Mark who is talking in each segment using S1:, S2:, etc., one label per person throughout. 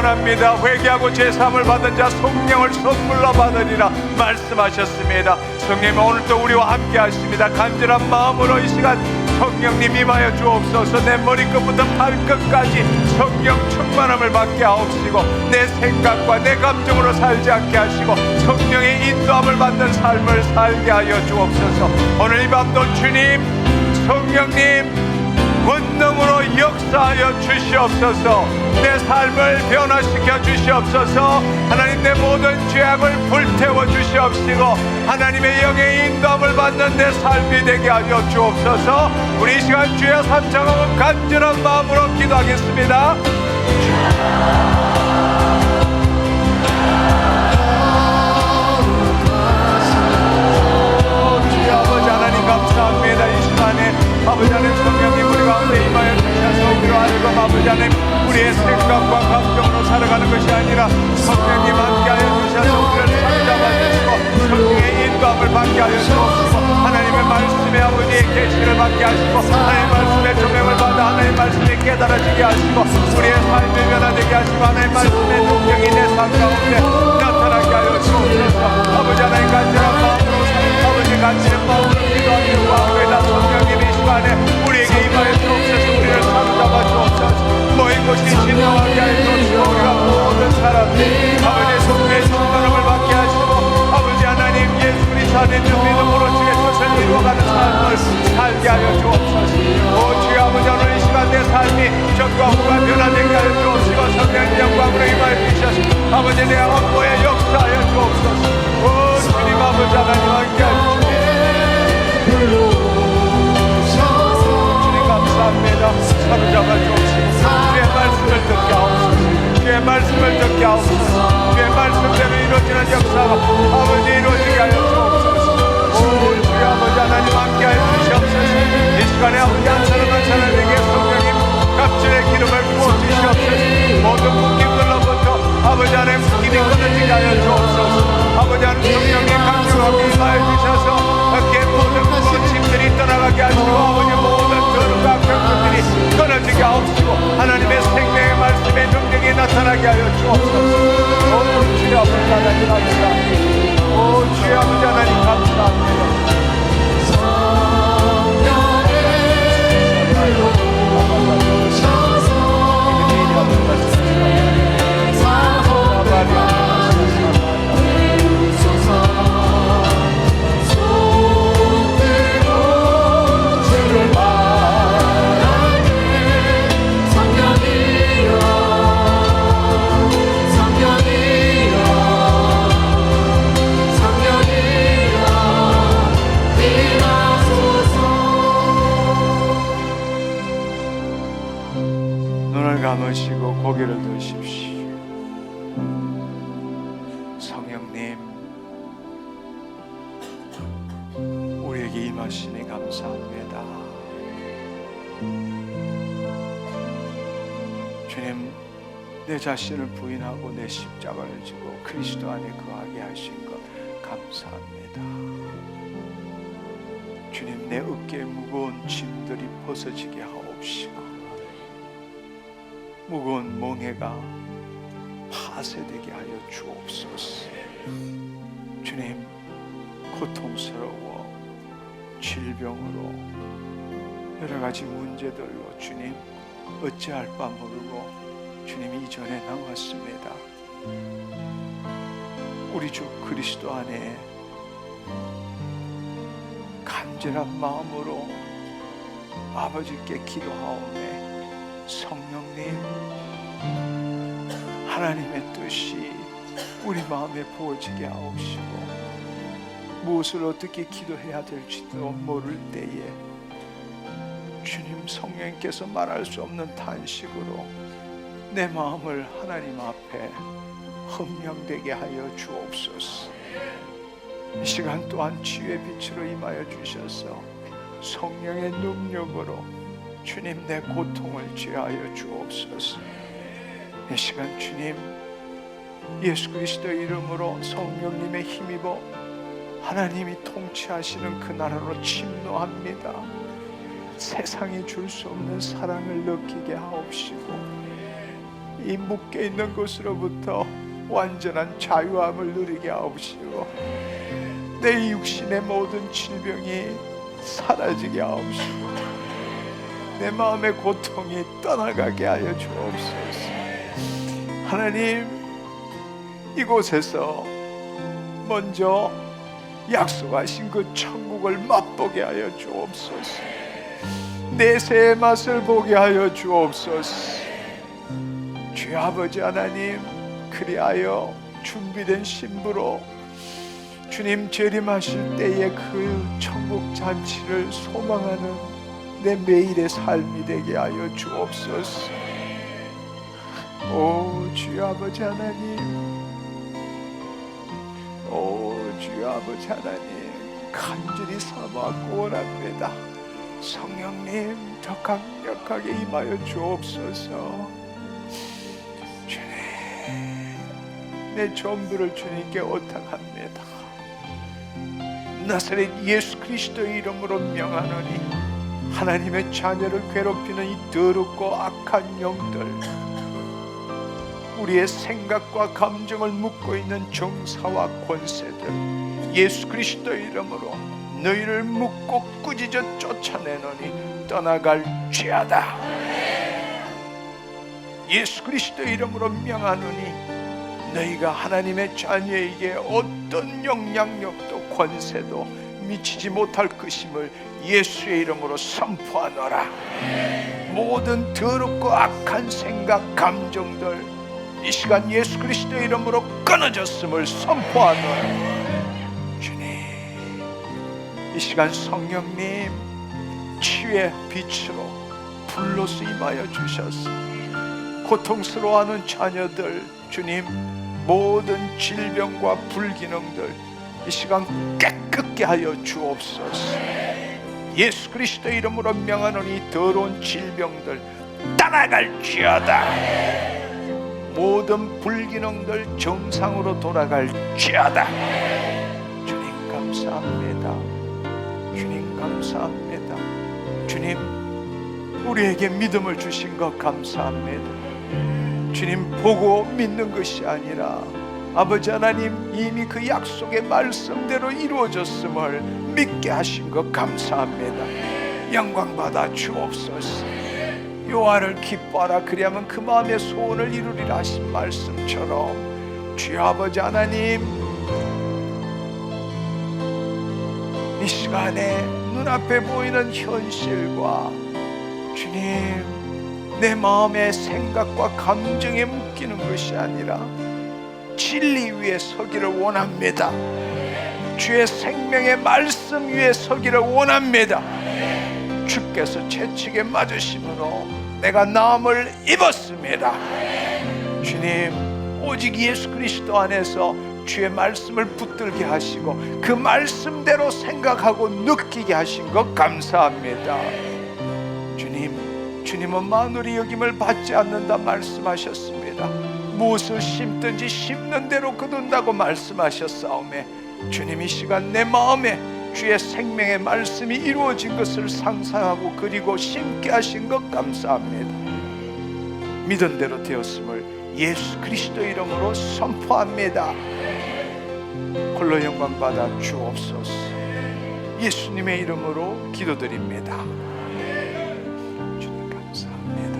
S1: 선언합니다. 회개하고 제사함을 받은 자 성령을 선물로 받으리라 말씀하셨습니다. 성령님 오늘도 우리와 함께 하십니다. 간절한 마음으로 이 시간 성령님 임하여 주옵소서. 내 머리끝부터 발끝까지 성령 충만함을 받게 하옵시고 내 생각과 내 감정으로 살지 않게 하시고 성령의 인도함을 받는 삶을 살게 하여 주옵소서. 오늘 이 밤도 주님 성령님 권능으로 역사하여 주시옵소서. 내 삶을 변화시켜 주시옵소서. 하나님 내 모든 죄악을 불태워 주시옵시고 하나님의 영의 인도함을 받는 내 삶이 되게 하여 주옵소서. 우리 이 시간 주여 삼창하고 간절한 마음으로 기도하겠습니다. 주여 아버지 하나님 감사합니다. 이 시간에 아버지 하나님 성령님 우리 가운데 임하여 주셔서 우리로 하여금 아버지 하나님 우리의 생각과 감정으로 살아가는 것이 아니라 성령님 함께하여 주셔서 우리를 사로잡아 주시고 성령의 인도함을 받게 하여 주옵시고 하나님의 말씀에 아버지의 계시를 받게 하시고 하나님의 말씀의 조명을 받아 하나님의 말씀이 깨달아지게 하시고 우리의 삶이 변화되게 하시고 하나님의 말씀의 능력이 내 삶 가운데 나타나게 하여 주옵소서. 아버지 하나님 간절한 마음으로 아버지 간절한 마음으로 기도하며 구하옵나이다. 성령님 이 시간에 우리에게 임하여 주옵소서. 우리를 사로잡아 주옵소서. 모인 곳이 진동하게 하여 주옵시고 우리가 모든 사람들이 아버지의 성령의 충만함을 받게 하시고 아버지 하나님 예수 그리스도 안에 있는 믿음으로 주의 뜻을 이루어가는 삶을 살게 하여 주옵소서. 오 주여 아버지 오늘 이 시간 내 삶이 전과 후가 변화되게 하여 주옵시고 성령의 영광으로 임하여 주셔서 아버지 내 업무에 역사하여 주옵소서. 오 주님 아버지 하나님 함께 하시옵소서. 주님 감사합니다. 사로잡아 주옵시고 주의 말씀을 듣게 하옵소서. 주의 말씀을 듣게 하옵소서. 주의 말씀대로 이루어지는 역사가 아버지 이루어지게 하여 주옵소서. 오 주의 아버지 하나님 함께 하여 주시옵소서. 이 시간에 아버지 한 사람 한 사람에게 성령님 갑절의 기름을 부어주시옵소서. 모든 묶임들로부터 아버지 하나님 묶임이 끊어지게 하여 주옵소서. 아버지 하나님 성령님 강력하게 임하여 주셔서 모든 짐들이 떠나가게 하시고 아버지 모든 더러움과 결핍들이 끊어지게 하옵시고 하나님의 생명의 말씀의 능력이 나타나게 하여 주옵소서. 오 주여 아버지 하나님 감사합니다. 오 주여 아버지 하나님 감사합니다. 감으시고 고개를 드십시오. 성령님 우리에게 임하시니 감사합니다. 주님 내 자신을 부인하고 내 십자가를 지고 그리스도 안에 거하게 하신 것 감사합니다. 주님 내 어깨에 무거운 짐들이 벗어지게 하옵시고 무거운 멍에가 파쇄되게 하여 주옵소서. 주님 고통스러워 질병으로 여러 가지 문제들로 주님 어찌할 바 모르고 주님 이전에 나왔습니다. 우리 주 그리스도 안에 간절한 마음으로 아버지께 기도하오매 성령님 하나님의 뜻이 우리 마음에 부어지게 하옵시고 무엇을 어떻게 기도해야 될지도 모를 때에 주님 성령께서 말할 수 없는 탄식으로 내 마음을 하나님 앞에 헌명되게 하여 주옵소서. 이 시간 또한 치유의 빛으로 임하여 주셔서 성령의 능력으로 주님 내 고통을 제하여 주옵소서. 이 시간 주님 예수 그리스도 이름으로 성령님의 힘입어 하나님이 통치하시는 그 나라로 침노합니다. 세상이 줄 수 없는 사랑을 느끼게 하옵시고 이 묶여있는 것으로부터 완전한 자유함을 누리게 하옵시고 내 육신의 모든 질병이 사라지게 하옵시고 내 마음의 고통이 떠나가게 하여 주옵소서. 하나님, 이곳에서 먼저 약속하신 그 천국을 맛보게 하여 주옵소서. 내세의 맛을 보게 하여 주옵소서. 주여 아버지 하나님, 그리하여 준비된 신부로 주님 재림하실 때의 그 천국 잔치를 소망하는 내 매일의 삶이 되게 하여 주옵소서. 오 주여 아버지 하나님, 오 주여 아버지 하나님, 간절히 사모하고 원합니다. 성령님 더 강력하게 임하여 주옵소서. 주님, 내 전부를 주님께 의탁합니다. 나사렛 예수 그리스도의 이름으로 명하노니 하나님의 자녀를 괴롭히는 이 더럽고 악한 영들, 우리의 생각과 감정을 묶고 있는 정사와 권세들, 예수 그리스도의 이름으로 너희를 묶고 꾸짖어 쫓아내노니 떠나갈지어다. 예수 그리스도의 이름으로 명하노니 너희가 하나님의 자녀에게 어떤 영향력도 권세도 미치지 못할 것임을 예수의 이름으로 선포하노라. 모든 더럽고 악한 생각, 감정들 이 시간 예수 그리스도의 이름으로 끊어졌음을 선포하노라. 주님, 이 시간 성령님 치유의 빛으로 불로서 임하여 주셔서 고통스러워하는 자녀들, 주님 모든 질병과 불기능들 이 시간 깨끗게 하여 주옵소서. 예수 그리스도 이름으로 명하노니 더러운 질병들 떠나갈지어다. 모든 불기능들 정상으로 돌아갈지어다. 주님 감사합니다. 주님 감사합니다. 주님 우리에게 믿음을 주신 것 감사합니다. 주님 보고 믿는 것이 아니라 아버지 하나님 이미 그 약속의 말씀대로 이루어졌음을 믿게 하신 것 감사합니다. 영광 받아 주옵소서. 여호와를 기뻐하라 그리하면 그 마음의 소원을 이루리라 하신 말씀처럼 주여 아버지 하나님 이 시간에 눈앞에 보이는 현실과 주님 내 마음의 생각과 감정에 묶이는 것이 아니라 진리 위에 서기를 원합니다. 주의 생명의 말씀 위에 서기를 원합니다. 주께서 채찍에 맞으심으로 내가 나음을 입었습니다. 주님 오직 예수 그리스도 안에서 주의 말씀을 붙들게 하시고 그 말씀대로 생각하고 느끼게 하신 것 감사합니다. 주님은 마누리 여김을 받지 않는다 말씀하셨습니다. 무엇을 심든지 심는 대로 거둔다고 말씀하셨사오매 주님 이 시간 내 마음에 주의 생명의 말씀이 이루어진 것을 상상하고 그리고 심게 하신 것 감사합니다. 믿은 대로 되었음을 예수 그리스도 이름으로 선포합니다. 홀로 영광 받아 주옵소서. 예수님의 이름으로 기도드립니다. 주님 감사합니다.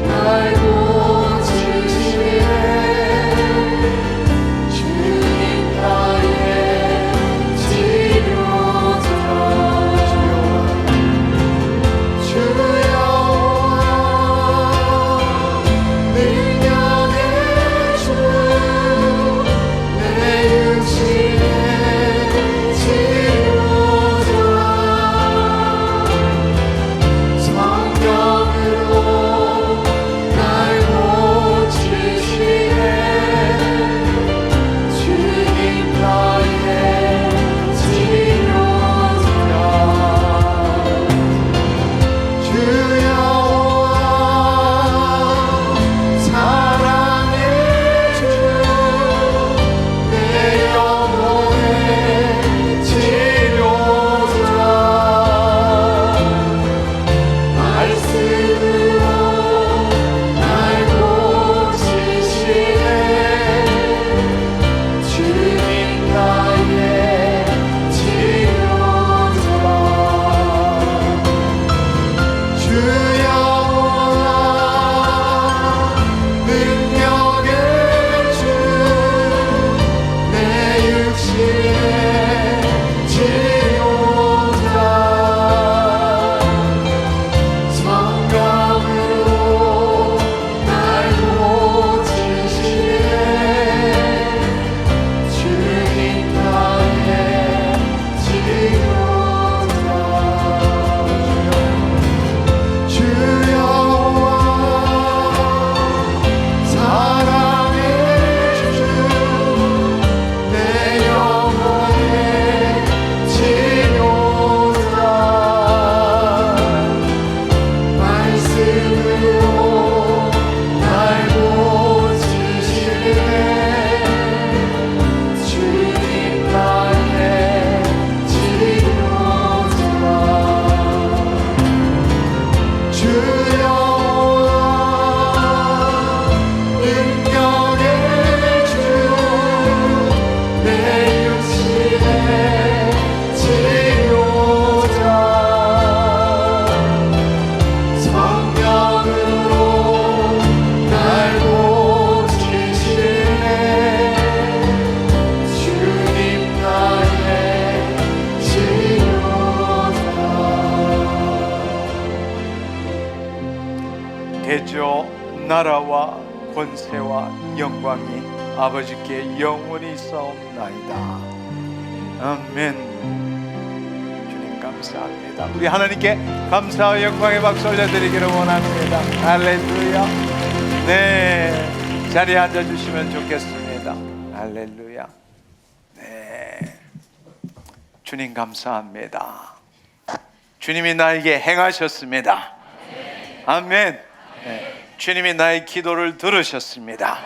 S2: 말고 주시네
S1: 대저 나라와 권세와 영광이 아버지께 영원히 있사옵나이다. 아멘. 주님 감사합니다. 우리 하나님께 감사와 영광의 박수 올려드리기를 원합니다. 할렐루야. 네, 자리에 앉아주시면 좋겠습니다. 할렐루야. 네, 주님 감사합니다. 주님이 나에게 행하셨습니다. 아멘. 네, 주님이 나의 기도를 들으셨습니다.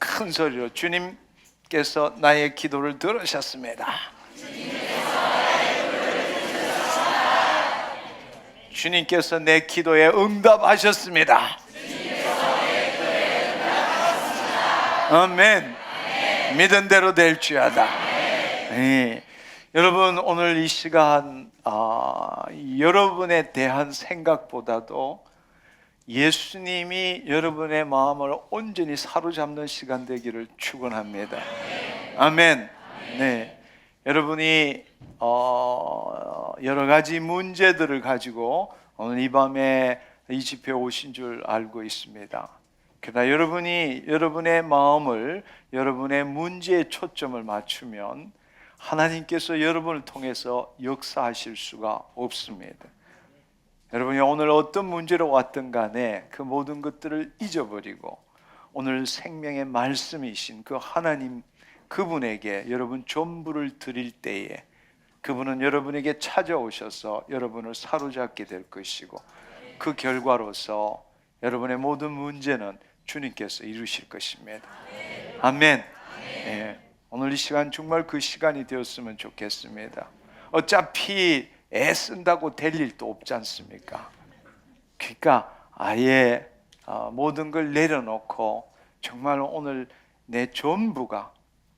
S1: 큰 소리로 주님께서 나의 기도를 들으셨습니다. 주님께서 내 기도에 응답하셨습니다. 아멘. 믿은 대로 될지어다. 네. 여러분, 오늘 이 시간 여러분에 대한 생각보다도 예수님이 여러분의 마음을 온전히 사로잡는 시간 되기를 축원합니다. 아멘. 네, 여러분이 여러 가지 문제들을 가지고 오늘 이 밤에 이 집회에 오신 줄 알고 있습니다. 그러나 여러분이 여러분의 마음을 여러분의 문제에 초점을 맞추면 하나님께서 여러분을 통해서 역사하실 수가 없습니다. 여러분이 오늘 어떤 문제로 왔든 간에 그 모든 것들을 잊어버리고 오늘 생명의 말씀이신 그 하나님, 그분에게 여러분 전부를 드릴 때에 그분은 여러분에게 찾아오셔서 여러분을 사로잡게 될 것이고 그 결과로서 여러분의 모든 문제는 주님께서 이루실 것입니다. 아멘. 네, 오늘 이 시간 정말 그 시간이 되었으면 좋겠습니다. 어차피 애쓴다고 될 일도 없지 않습니까? 그러니까 아예 모든 걸 내려놓고 정말 오늘 내 전부가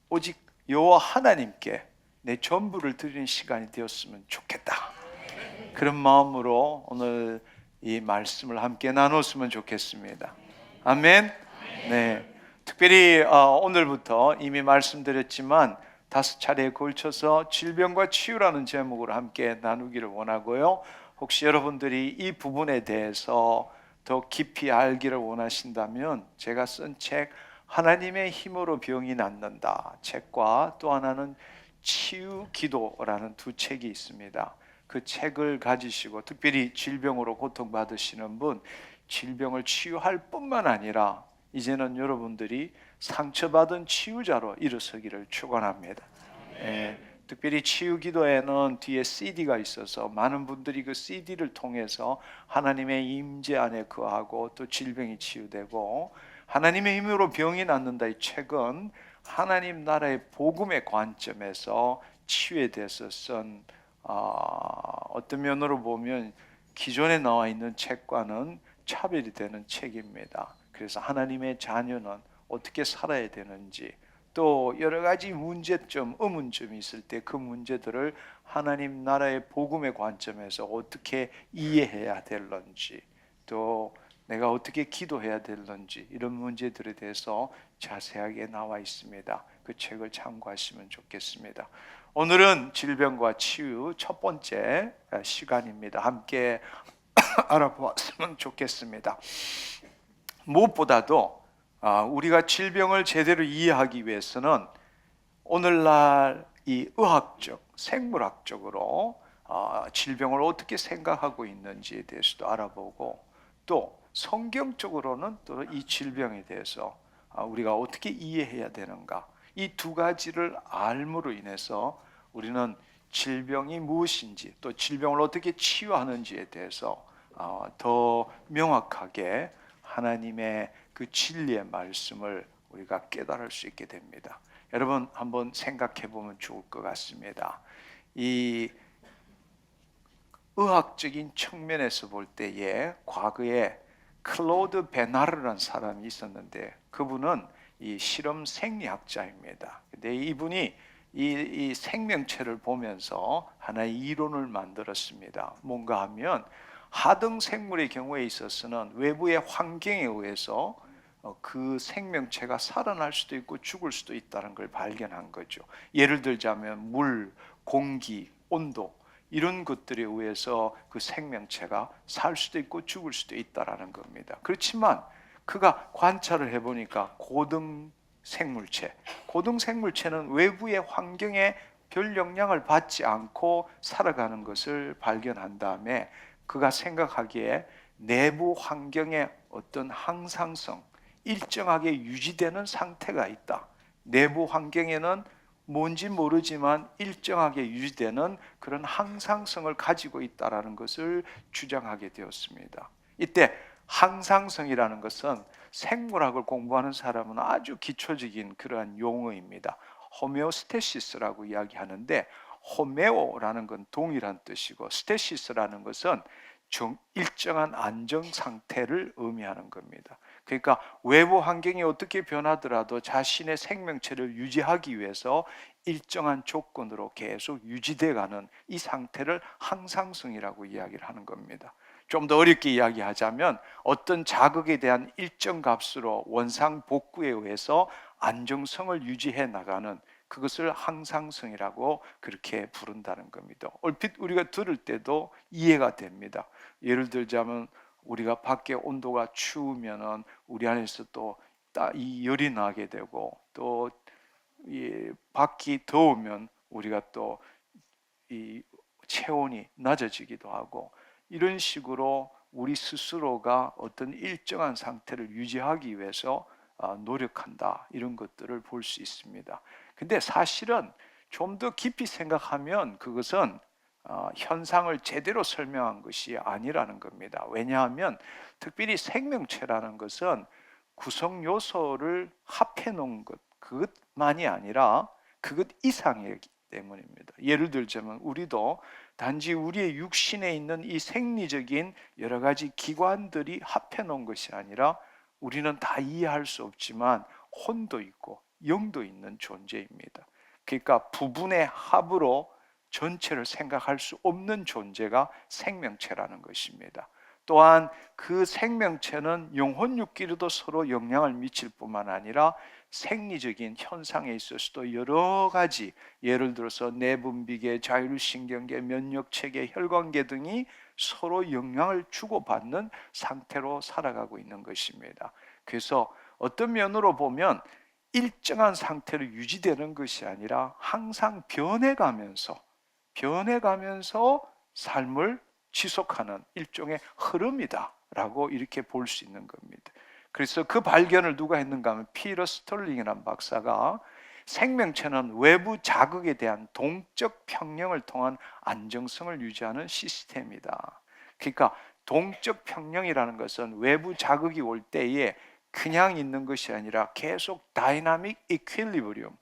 S1: 오직 여호와 하나님께 내 전부를 드리는 시간이 되었으면 좋겠다. 그런 마음으로 오늘 이 말씀을 함께 나눴으면 좋겠습니다. 아멘. 네, 특별히 오늘부터 이미 말씀드렸지만 5차례에 걸쳐서 질병과 치유라는 제목으로 함께 나누기를 원하고요. 혹시 여러분들이 이 부분에 대해서 더 깊이 알기를 원하신다면 제가 쓴 책 하나님의 힘으로 병이 낫는다 책과 또 하나는 치유 기도라는 두 책이 있습니다. 그 책을 가지시고 특별히 질병으로 고통받으시는 분, 질병을 치유할 뿐만 아니라 이제는 여러분들이 상처받은 치유자로 일어서기를 축원합니다. 특별히 치유 기도에는 뒤에 CD가 있어서 많은 분들이 그 CD를 통해서 하나님의 임재 안에 거하고 또 질병이 치유되고, 하나님의 힘으로 병이 낫는다 이 책은 하나님 나라의 복음의 관점에서 치유에 대해서 쓴 어떤 면으로 보면 기존에 나와 있는 책과는 차별이 되는 책입니다. 그래서 하나님의 자녀는 어떻게 살아야 되는지, 또 여러 가지 문제점, 의문점이 있을 때 그 문제들을 하나님 나라의 복음의 관점에서 어떻게 이해해야 될런지, 또 내가 어떻게 기도해야 될런지, 이런 문제들에 대해서 자세하게 나와 있습니다. 그 책을 참고하시면 좋겠습니다. 오늘은 질병과 치유 첫 번째 시간입니다. 함께 알아보았으면 좋겠습니다. 무엇보다도 우리가 질병을 제대로 이해하기 위해서는 오늘날 이 의학적, 생물학적으로 질병을 어떻게 생각하고 있는지에 대해서도 알아보고, 또 성경적으로는 또 이 질병에 대해서 우리가 어떻게 이해해야 되는가, 이 두 가지를 알므로 인해서 우리는 질병이 무엇인지 또 질병을 어떻게 치유하는지에 대해서 더 명확하게 하나님의 그 진리의 말씀을 우리가 깨달을 수 있게 됩니다. 여러분 한번 생각해 보면 좋을 것 같습니다. 이 의학적인 측면에서 볼 때에 과거에 클로드 베나르라는 사람이 있었는데 그분은 이 실험 생리학자입니다. 근데 이분이 이 생명체를 보면서 하나의 이론을 만들었습니다. 뭔가 하면 하등 생물의 경우에 있어서는 외부의 환경에 의해서 그 생명체가 살아날 수도 있고 죽을 수도 있다는 걸 발견한 거죠. 예를 들자면 물, 공기, 온도,
S2: 이런 것들에 의해서 그 생명체가 살 수도 있고 죽을 수도 있다라는 겁니다. 그렇지만 그가 관찰을 해보니까 고등생물체는 외부의 환경에 별 영향을 받지 않고 살아가는 것을 발견한 다음에 그가 생각하기에 내부 환경의 어떤 항상성, 일정하게 유지되는 상태가 있다. 내부 환경에는 뭔지 모르지만 일정하게 유지되는 그런 항상성을 가지고 있다는 것을 주장하게 되었습니다. 이때 항상성이라는 것은 생물학을 공부하는 사람은 아주 기초적인 그러한 용어입니다. 호메오스테시스라고 이야기하는데, 호메오라는 건 동일한 뜻이고 스테시스라는 것은 일정한 안정 상태를 의미하는 겁니다. 그러니까 외부 환경이 어떻게 변하더라도 자신의 생명체를 유지하기 위해서 일정한 조건으로 계속 유지돼가는 이 상태를 항상성이라고 이야기를 하는 겁니다. 좀 더 어렵게 이야기하자면 어떤 자극에 대한 일정 값으로 원상 복구에 의해서 안정성을 유지해 나가는, 그것을 항상성이라고 그렇게 부른다는 겁니다. 얼핏 우리가 들을 때도 이해가 됩니다. 예를 들자면 우리가 밖에 온도가 추우면은 우리 안에서 또 이 열이 나게 되고, 또 이 밖이 더우면 우리가 또 이 체온이 낮아지기도 하고, 이런 식으로 우리 스스로가 어떤 일정한 상태를 유지하기 위해서 노력한다, 이런 것들을 볼 수 있습니다. 근데 사실은 좀 더 깊이 생각하면 그것은 현상을 제대로 설명한 것이 아니라는 겁니다. 왜냐하면 특별히 생명체라는 것은 구성 요소를 합해 놓은 것, 그것만이 아니라 그것 이상이기 때문입니다. 예를 들자면 우리도 단지 우리의 육신에 있는 이 생리적인 여러 가지 기관들이 합해 놓은 것이 아니라, 우리는 다 이해할 수 없지만 혼도 있고 영도 있는 존재입니다. 그러니까 부분의 합으로 전체를 생각할 수 없는 존재가 생명체라는 것입니다. 또한 그 생명체는 영혼육끼리도 서로 영향을 미칠 뿐만 아니라 생리적인 현상에 있어서도 여러 가지, 예를 들어서 내분비계, 자율신경계, 면역체계, 혈관계 등이 서로 영향을 주고받는 상태로 살아가고 있는 것입니다. 그래서 어떤 면으로 보면 일정한 상태로 유지되는 것이 아니라 항상 변해가면서 삶을 지속하는 일종의 흐름이다라고 이렇게 볼 수 있는 겁니다. 그래서 그 발견을 누가 했는가 하면 피터 스털링이라는 박사가 생명체는 외부 자극에 대한 동적 평형을 통한 안정성을 유지하는 시스템이다. 그러니까 동적 평형이라는 것은 외부 자극이 올 때에 그냥 있는 것이 아니라 계속 다이나믹 이퀄리브리움,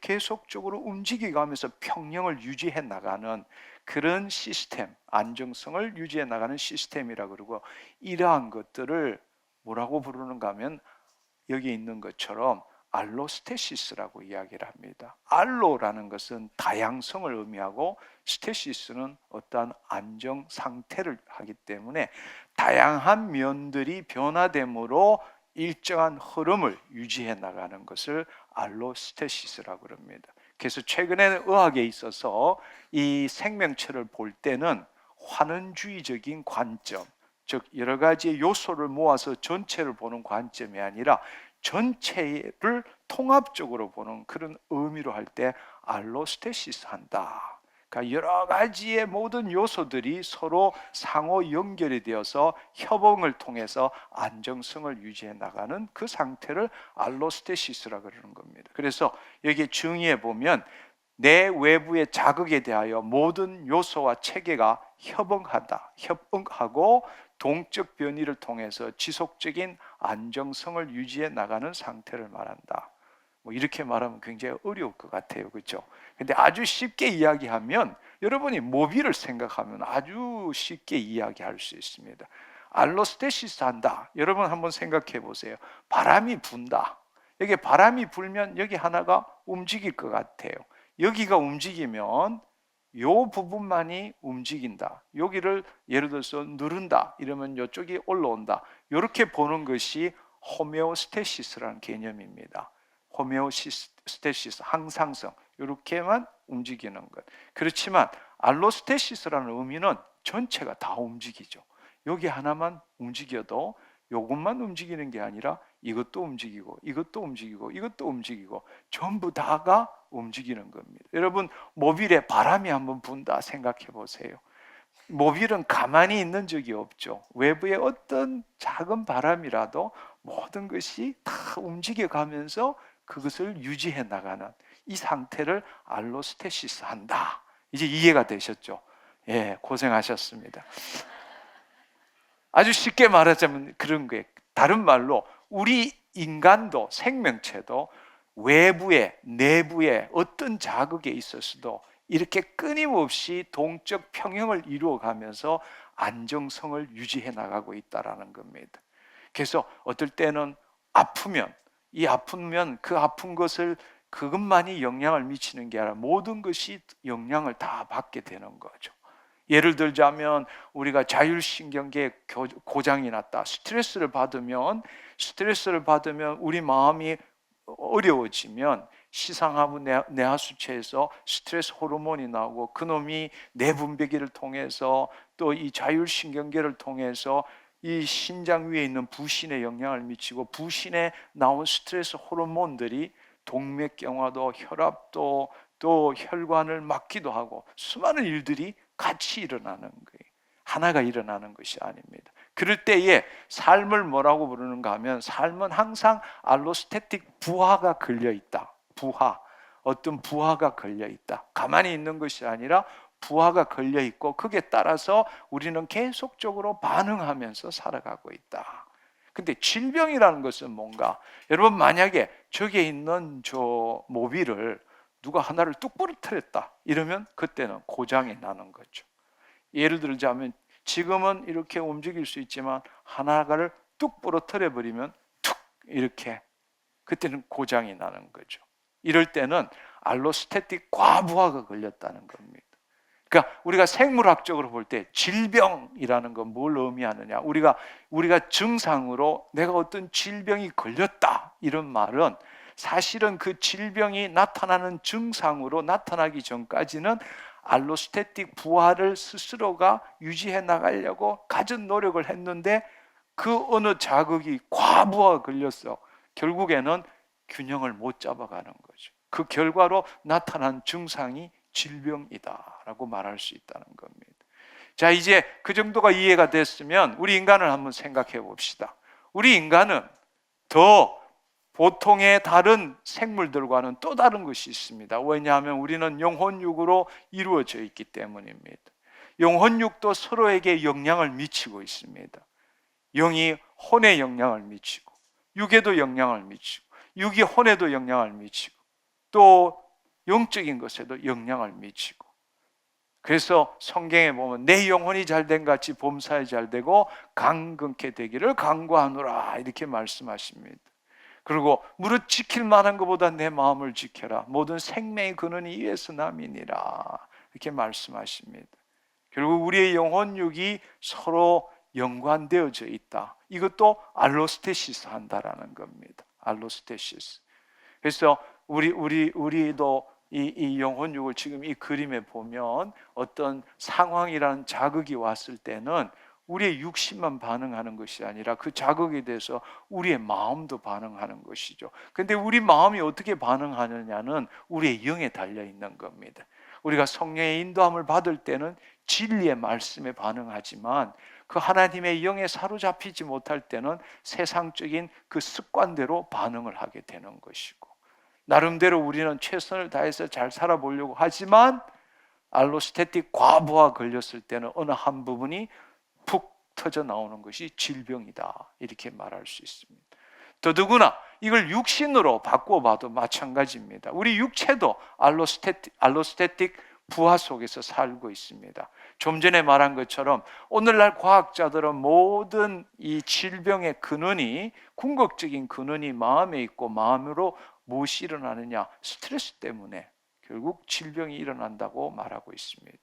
S2: 계속적으로 움직여가면서 평형을 유지해 나가는 그런 시스템, 안정성을 유지해 나가는 시스템이라고 그러고, 이러한 것들을 뭐라고 부르는가 하면 여기 있는 것처럼 알로스테시스라고 이야기를 합니다. 알로라는 것은 다양성을 의미하고 스테시스는 어떠한 안정 상태를 하기 때문에 다양한 면들이 변화됨으로 일정한 흐름을 유지해 나가는 것을 알로스테시스라고 합니다. 그래서 최근에 의학에 있어서 이 생명체를 볼 때는 환원주의적인 관점, 즉 여러 가지 요소를 모아서 전체를 보는 관점이 아니라 전체를 통합적으로 보는 그런 의미로 할 때 알로스테시스 한다. 그러니까 여러 가지의 모든 요소들이 서로 상호 연결이 되어서 협응을 통해서 안정성을 유지해 나가는 그 상태를 알로스테시스라고 그러는 겁니다. 그래서 여기 정의해 보면 내 외부의 자극에 대하여 모든 요소와 체계가 협응하고 동적 변이를 통해서 지속적인 안정성을 유지해 나가는 상태를 말한다. 뭐 이렇게 말하면 굉장히 어려울 것 같아요, 그렇죠? 근데 아주 쉽게 이야기하면, 여러분이 모비를 생각하면 아주 쉽게 이야기할 수 있습니다. 알로스테시스 한다. 여러분 한번 생각해 보세요. 바람이 분다. 여기 바람이 불면 여기 하나가 움직일 것 같아요. 여기가 움직이면 요 부분만이 움직인다. 여기를 예를 들어서 누른다. 이러면 이쪽이 올라온다. 이렇게 보는 것이 호메오스테시스라는 개념입니다. 호메오스테시스, 항상성, 이렇게만 움직이는 것. 그렇지만 알로스테시스라는 의미는 전체가 다 움직이죠. 여기 하나만 움직여도 요것만 움직이는 게 아니라 이것도 움직이고 이것도 움직이고 이것도 움직이고 전부 다가 움직이는 겁니다. 여러분, 모빌에 바람이 한번 분다 생각해 보세요. 모빌은 가만히 있는 적이 없죠. 외부의 어떤 작은 바람이라도 모든 것이 다 움직여 가면서 그것을 유지해 나가는 이 상태를 알로스테시스 한다. 이제 이해가 되셨죠? 예, 고생하셨습니다. 아주 쉽게 말하자면 그런 거예요. 다른 말로 우리 인간도, 생명체도 외부에, 내부에 어떤 자극에 있어서도 이렇게 끊임없이 동적 평형을 이루어가면서 안정성을 유지해 나가고 있다는 겁니다. 그래서 어떨 때는 아프면, 그 아픈 것을 그것만이 영향을 미치는 게 아니라 모든 것이 영향을 다 받게 되는 거죠. 예를 들자면 우리가 자율신경계 고장이 났다. 스트레스를 받으면 우리 마음이 어려워지면 시상하부 뇌하수체에서 스트레스 호르몬이 나오고 그놈이 내분비기를 통해서 또 이 자율신경계를 통해서 이 신장 위에 있는 부신에 영향을 미치고 거부신에 나온 스트레스 호르몬들이 동맥경화도, 혈압도, 또 혈관을 막기도 하고 수많은 일들이 같이 일어나는 거예요. 하나가 일어나는 것이 아닙니다. 그럴 때에 삶을 뭐라고 부르는가 하면 삶은 항상 알로스테틱 부하가 걸려 있다. 어떤 부하가 걸려 있다. 가만히 있는 것이 아니라 부하가 걸려 있고 거기에 따라서 우리는 계속적으로 반응하면서 살아가고 있다. 근데 질병이라는 것은 뭔가, 여러분 만약에 저기에 있는 저 모빌을 누가 하나를 뚝 부러뜨렸다 이러면 그때는 고장이 나는 거죠. 예를 들자면 지금은 이렇게 움직일 수 있지만 하나를 뚝 부러뜨려 버리면 툭 이렇게, 그때는 고장이 나는 거죠. 이럴 때는 알로스테틱 과부하가 걸렸다는 겁니다. 그러니까 우리가 생물학적으로 볼 때 질병이라는 건 뭘 의미하느냐, 우리가 증상으로 내가 어떤 질병이 걸렸다 이런 말은 사실은 그 질병이 나타나는 증상으로 나타나기 전까지는 알로스테틱 부하를 스스로가 유지해 나가려고 가진 노력을 했는데 그 어느 자극이 과부하가 걸렸어. 결국에는 균형을 못 잡아가는 거죠. 그 결과로 나타난 증상이 질병이다라고 말할 수 있다는 겁니다. 자, 이제 그 정도가 이해가 됐으면 우리 인간을 한번 생각해 봅시다. 우리 인간은 더 보통의 다른 생물들과는 또 다른 것이 있습니다. 왜냐하면 우리는 영혼육으로 이루어져 있기 때문입니다. 영혼육도 서로에게 영향을 미치고 있습니다. 영이 혼에 영향을 미치고 육에도 영향을 미치고 육이 혼에도 영향을 미치고 또 영적인 것에도 영향을 미치고, 그래서 성경에 보면 내 영혼이 잘된 같이 범사에 잘되고 강건케 되기를 간구하노라 이렇게 말씀하십니다. 그리고 무릇 지킬 만한 것보다 내 마음을 지켜라, 모든 생명의 근원이 이에서 남이니라 이렇게 말씀하십니다. 결국 우리의 영혼육이 서로 연관되어져 있다. 이것도 알로스테시스 한다라는 겁니다. 알로스테시스. 그래서 우리도 이 영혼육을 지금 이 그림에 보면 어떤 상황이라는 자극이 왔을 때는 우리의 육신만 반응하는 것이 아니라 그 자극에 대해서 우리의 마음도 반응하는 것이죠. 근데 우리 마음이 어떻게 반응하느냐는 우리의 영에 달려 있는 겁니다. 우리가 성령의 인도함을 받을 때는 진리의 말씀에 반응하지만 그 하나님의 영에 사로잡히지 못할 때는 세상적인 그 습관대로 반응을 하게 되는 것이고, 나름대로 우리는 최선을 다해서 잘 살아보려고 하지만 알로스테틱 과부하 걸렸을 때는 어느 한 부분이 푹 터져 나오는 것이 질병이다 이렇게 말할 수 있습니다. 더더구나 이걸 육신으로 바꿔봐도 마찬가지입니다. 우리 육체도 알로스테틱 부하 속에서 살고 있습니다. 좀 전에 말한 것처럼 오늘날 과학자들은 모든 이 질병의 근원이, 궁극적인 근원이 마음에 있고, 마음으로 무엇이 일어나느냐? 스트레스 때문에 결국 질병이 일어난다고 말하고 있습니다.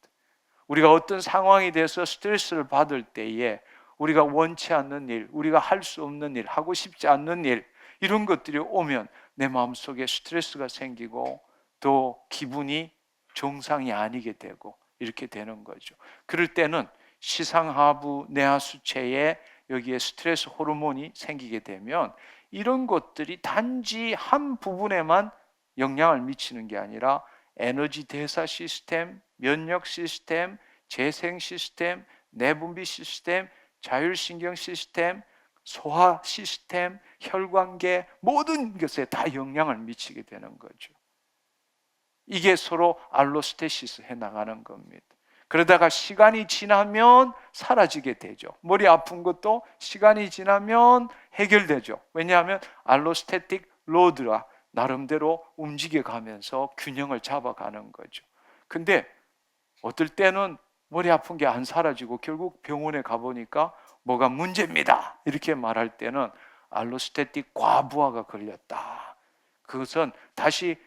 S2: 우리가 어떤 상황에 대해서 스트레스를 받을 때에 우리가 원치 않는 일, 우리가 할 수 없는 일, 하고 싶지 않는 일, 이런 것들이 오면 내 마음속에 스트레스가 생기고 또 기분이 정상이 아니게 되고 이렇게 되는 거죠. 그럴 때는 시상하부 내하수체에 여기에 스트레스 호르몬이 생기게 되면 이런 것들이 단지 한 부분에만 영향을 미치는 게 아니라 에너지 대사 시스템, 면역 시스템, 재생 시스템, 내분비 시스템, 자율신경 시스템, 소화 시스템, 혈관계 모든 것에 다 영향을 미치게 되는 거죠. 이게 서로 알로스테시스 해 나가는 겁니다. 그러다가 시간이 지나면 사라지게 되죠. 머리 아픈 것도 시간이 지나면 해결되죠. 왜냐하면 알로스테틱 로드가 나름대로 움직여 가면서 균형을 잡아가는 거죠. 근데 어떨 때는 머리 아픈 게 안 사라지고 결국 병원에 가보니까 뭐가 문제입니다 이렇게 말할 때는 알로스테틱 과부하가 걸렸다. 그것은 다시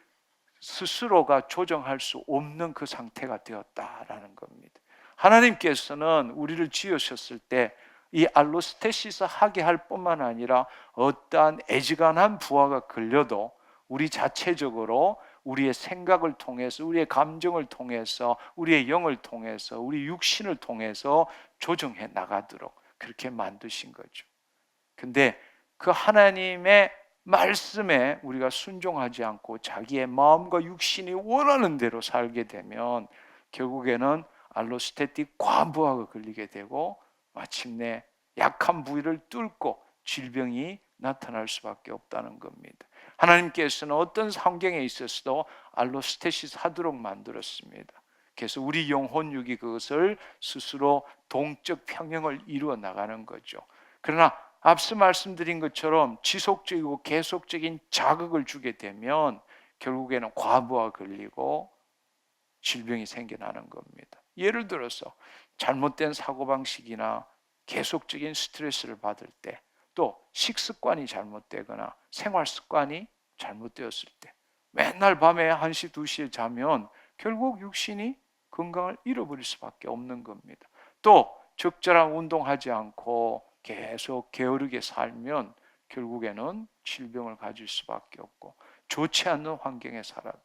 S2: 스스로가 조정할 수 없는 그 상태가 되었다라는 겁니다. 하나님께서는 우리를 지으셨을 때 이 알로스테시스 하게 할 뿐만 아니라 어떠한 애지간한 부하가 걸려도 우리 자체적으로 우리의 생각을 통해서, 우리의 감정을 통해서, 우리의 영을 통해서, 우리 육신을 통해서 조정해 나가도록 그렇게 만드신 거죠. 근데 그 하나님의 말씀에 우리가 순종하지 않고 자기의 마음과 육신이 원하는 대로 살게 되면 결국에는 알로스테틱 과부하가 걸리게 되고 마침내 약한 부위를 뚫고 질병이 나타날 수밖에 없다는 겁니다. 하나님께서는 어떤 환경에 있어서도 알로스테시스 하도록 만들었습니다. 그래서 우리 영혼육이 그것을 스스로 동적 평형을 이루어 나가는 거죠. 그러나 앞서 말씀드린 것처럼 지속적이고 계속적인 자극을 주게 되면 결국에는 과부하 걸리고 질병이 생겨나는 겁니다. 예를 들어서 잘못된 사고방식이나 계속적인 스트레스를 받을 때, 또 식습관이 잘못되거나 생활습관이 잘못되었을 때, 맨날 밤에 1시, 2시에 자면 결국 육신이 건강을 잃어버릴 수밖에 없는 겁니다. 또 적절한 운동하지 않고 계속 게으르게 살면 결국에는 질병을 가질 수밖에 없고 좋지 않는 환경에 살아도.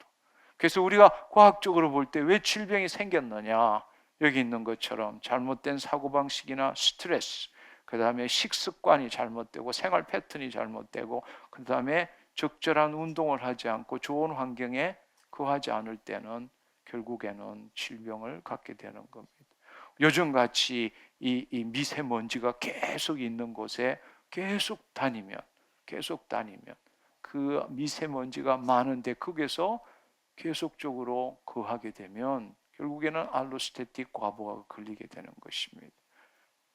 S2: 그래서 우리가 과학적으로 볼 때 왜 질병이 생겼느냐, 여기 있는 것처럼 잘못된 사고방식이나 스트레스, 그 다음에 식습관이 잘못되고 생활 패턴이 잘못되고 그 다음에 적절한 운동을 하지 않고 좋은 환경에 거하지 않을 때는 결국에는 질병을 갖게 되는 겁니다. 요즘같이 이 미세먼지가 계속 있는 곳에 계속 다니면 그 미세먼지가 많은데 거기서 계속적으로 거하게 되면 결국에는 알로스테틱 과부하가 걸리게 되는 것입니다.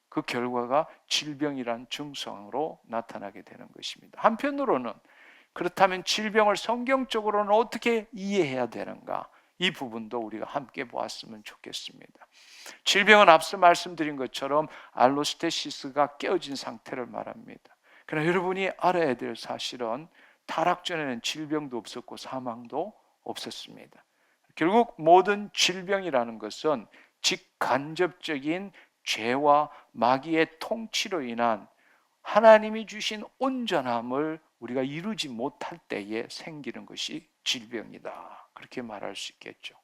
S2: 그 결과가 질병이란 증상으로 나타나게 되는 것입니다. 한편으로는 그렇다면 질병을 성경적으로는 어떻게 이해해야 되는가? 이 부분도 우리가 함께 보았으면 좋겠습니다. 질병은 앞서 말씀드린 것처럼 알로스테시스가 깨어진 상태를 말합니다. 그러나 여러분이 알아야 될 사실은 타락 전에는 질병도 없었고 사망도 없었습니다. 결국 모든 질병이라는 것은 직간접적인 죄와 마귀의 통치로 인한 하나님이 주신 온전함을 우리가 이루지 못할 때에 생기는 것이 질병이다. 그렇게 말할 수 있겠죠.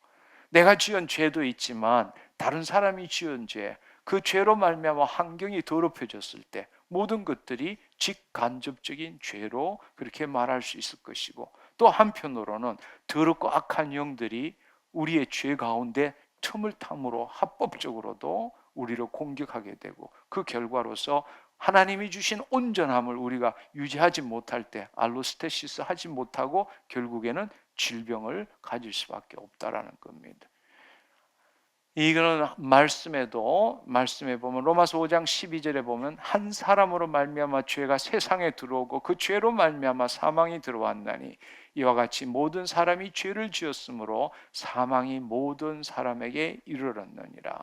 S2: 내가 지은 죄도 있지만 다른 사람이 지은 죄, 그 죄로 말미암아 환경이 더럽혀졌을 때 모든 것들이 직간접적인 죄로 그렇게 말할 수 있을 것이고, 또 한편으로는 더럽고 악한 영들이 우리의 죄 가운데 틈을 탐으로 합법적으로도 우리를 공격하게 되고, 그 결과로서 하나님이 주신 온전함을 우리가 유지하지 못할 때 알로스테시스 하지 못하고 결국에는 질병을 가질 수밖에 없다라는 겁니다. 이거는 말씀에 보면 로마서 5장 12절에 보면 한 사람으로 말미암아 죄가 세상에 들어오고 그 죄로 말미암아 사망이 들어왔나니 이와 같이 모든 사람이 죄를 지었으므로 사망이 모든 사람에게 이르렀느니라.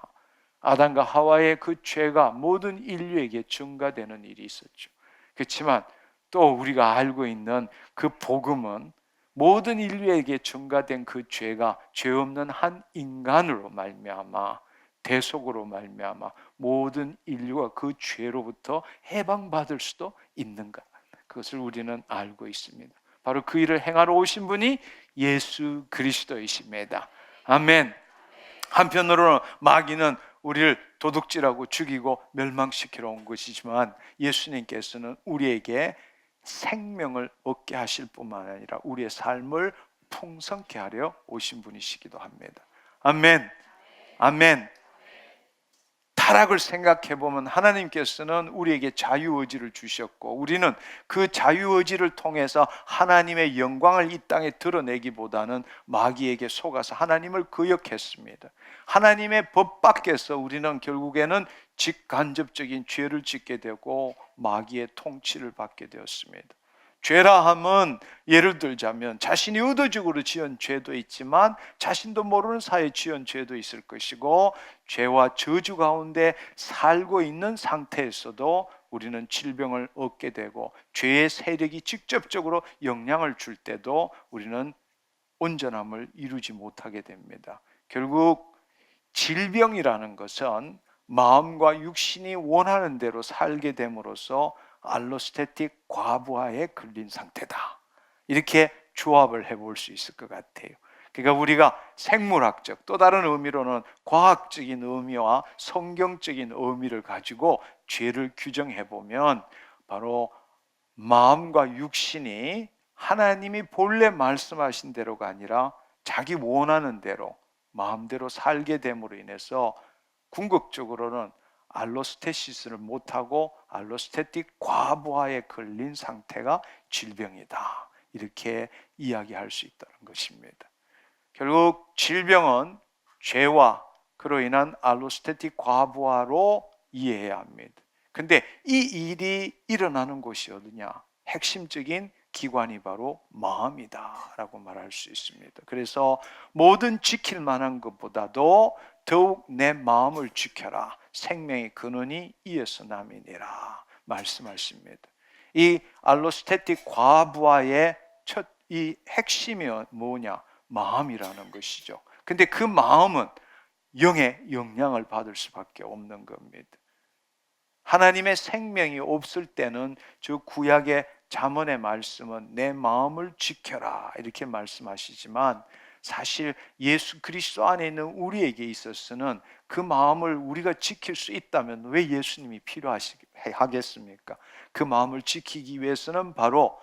S2: 아담과 하와의 그 죄가 모든 인류에게 증가되는 일이 있었죠. 그렇지만 또 우리가 알고 있는 그 복음은 모든 인류에게 증가된 그 죄가 죄 없는 한 인간으로 말미암아 대속으로 말미암아 모든 인류가 그 죄로부터 해방받을 수도 있는가, 그것을 우리는 알고 있습니다. 바로 그 일을 행하러 오신 분이 예수 그리스도이십니다. 아멘. 한편으로는 마귀는 우리를 도둑질하고 죽이고 멸망시키러 온 것이지만 예수님께서는 우리에게 생명을 얻게 하실 뿐만 아니라 우리의 삶을 풍성케 하려 오신 분이시기도 합니다. 아멘. 아멘. 타락을 생각해 보면 하나님께서는 우리에게 자유의지를 주셨고 우리는 그 자유의지를 통해서 하나님의 영광을 이 땅에 드러내기보다는 마귀에게 속아서 하나님을 거역했습니다. 하나님의 법 밖에서 우리는 결국에는 직간접적인 죄를 짓게 되고 마귀의 통치를 받게 되었습니다. 죄라 함은 예를 들자면 자신이 의도적으로 지은 죄도 있지만 자신도 모르는 사이에 지은 죄도 있을 것이고 죄와 저주 가운데 살고 있는 상태에서도 우리는 질병을 얻게 되고 죄의 세력이 직접적으로 영향을 줄 때도 우리는 온전함을 이루지 못하게 됩니다. 결국 질병이라는 것은 마음과 육신이 원하는 대로 살게 됨으로써 알로스테틱 과부하에 걸린 상태다. 이렇게 조합을 해볼 수 있을 것 같아요. 그러니까 우리가 생물학적 또 다른 의미로는 과학적인 의미와 성경적인 의미를 가지고 죄를 규정해 보면 바로 마음과 육신이 하나님이 본래 말씀하신 대로가 아니라 자기 원하는 대로 마음대로 살게 됨으로 인해서 궁극적으로는 알로스테시스를 못하고 알로스테틱 과부하에 걸린 상태가 질병이다. 이렇게 이야기할 수 있다는 것입니다. 결국 질병은 죄와 그로 인한 알로스테틱 과부하로 이해해야 합니다. 근데 이 일이 일어나는 곳이 어디냐? 핵심적인 기관이 바로 마음이다 라고 말할 수 있습니다. 그래서 모든 지킬 만한 것보다도 더욱 내 마음을 지켜라. 생명의 근원이 이에서 남이니라 말씀하십니다. 이 알로스테틱 과부하의 첫 이 핵심이 뭐냐? 마음이라는 것이죠. 근데 그 마음은 영의 영향을 받을 수밖에 없는 겁니다. 하나님의 생명이 없을 때는 저 구약의 잠언의 말씀은 내 마음을 지켜라 이렇게 말씀하시지만 사실 예수 그리스도 안에 있는 우리에게 있어서는 그 마음을 우리가 지킬 수 있다면 왜 예수님이 필요하겠습니까? 그 마음을 지키기 위해서는 바로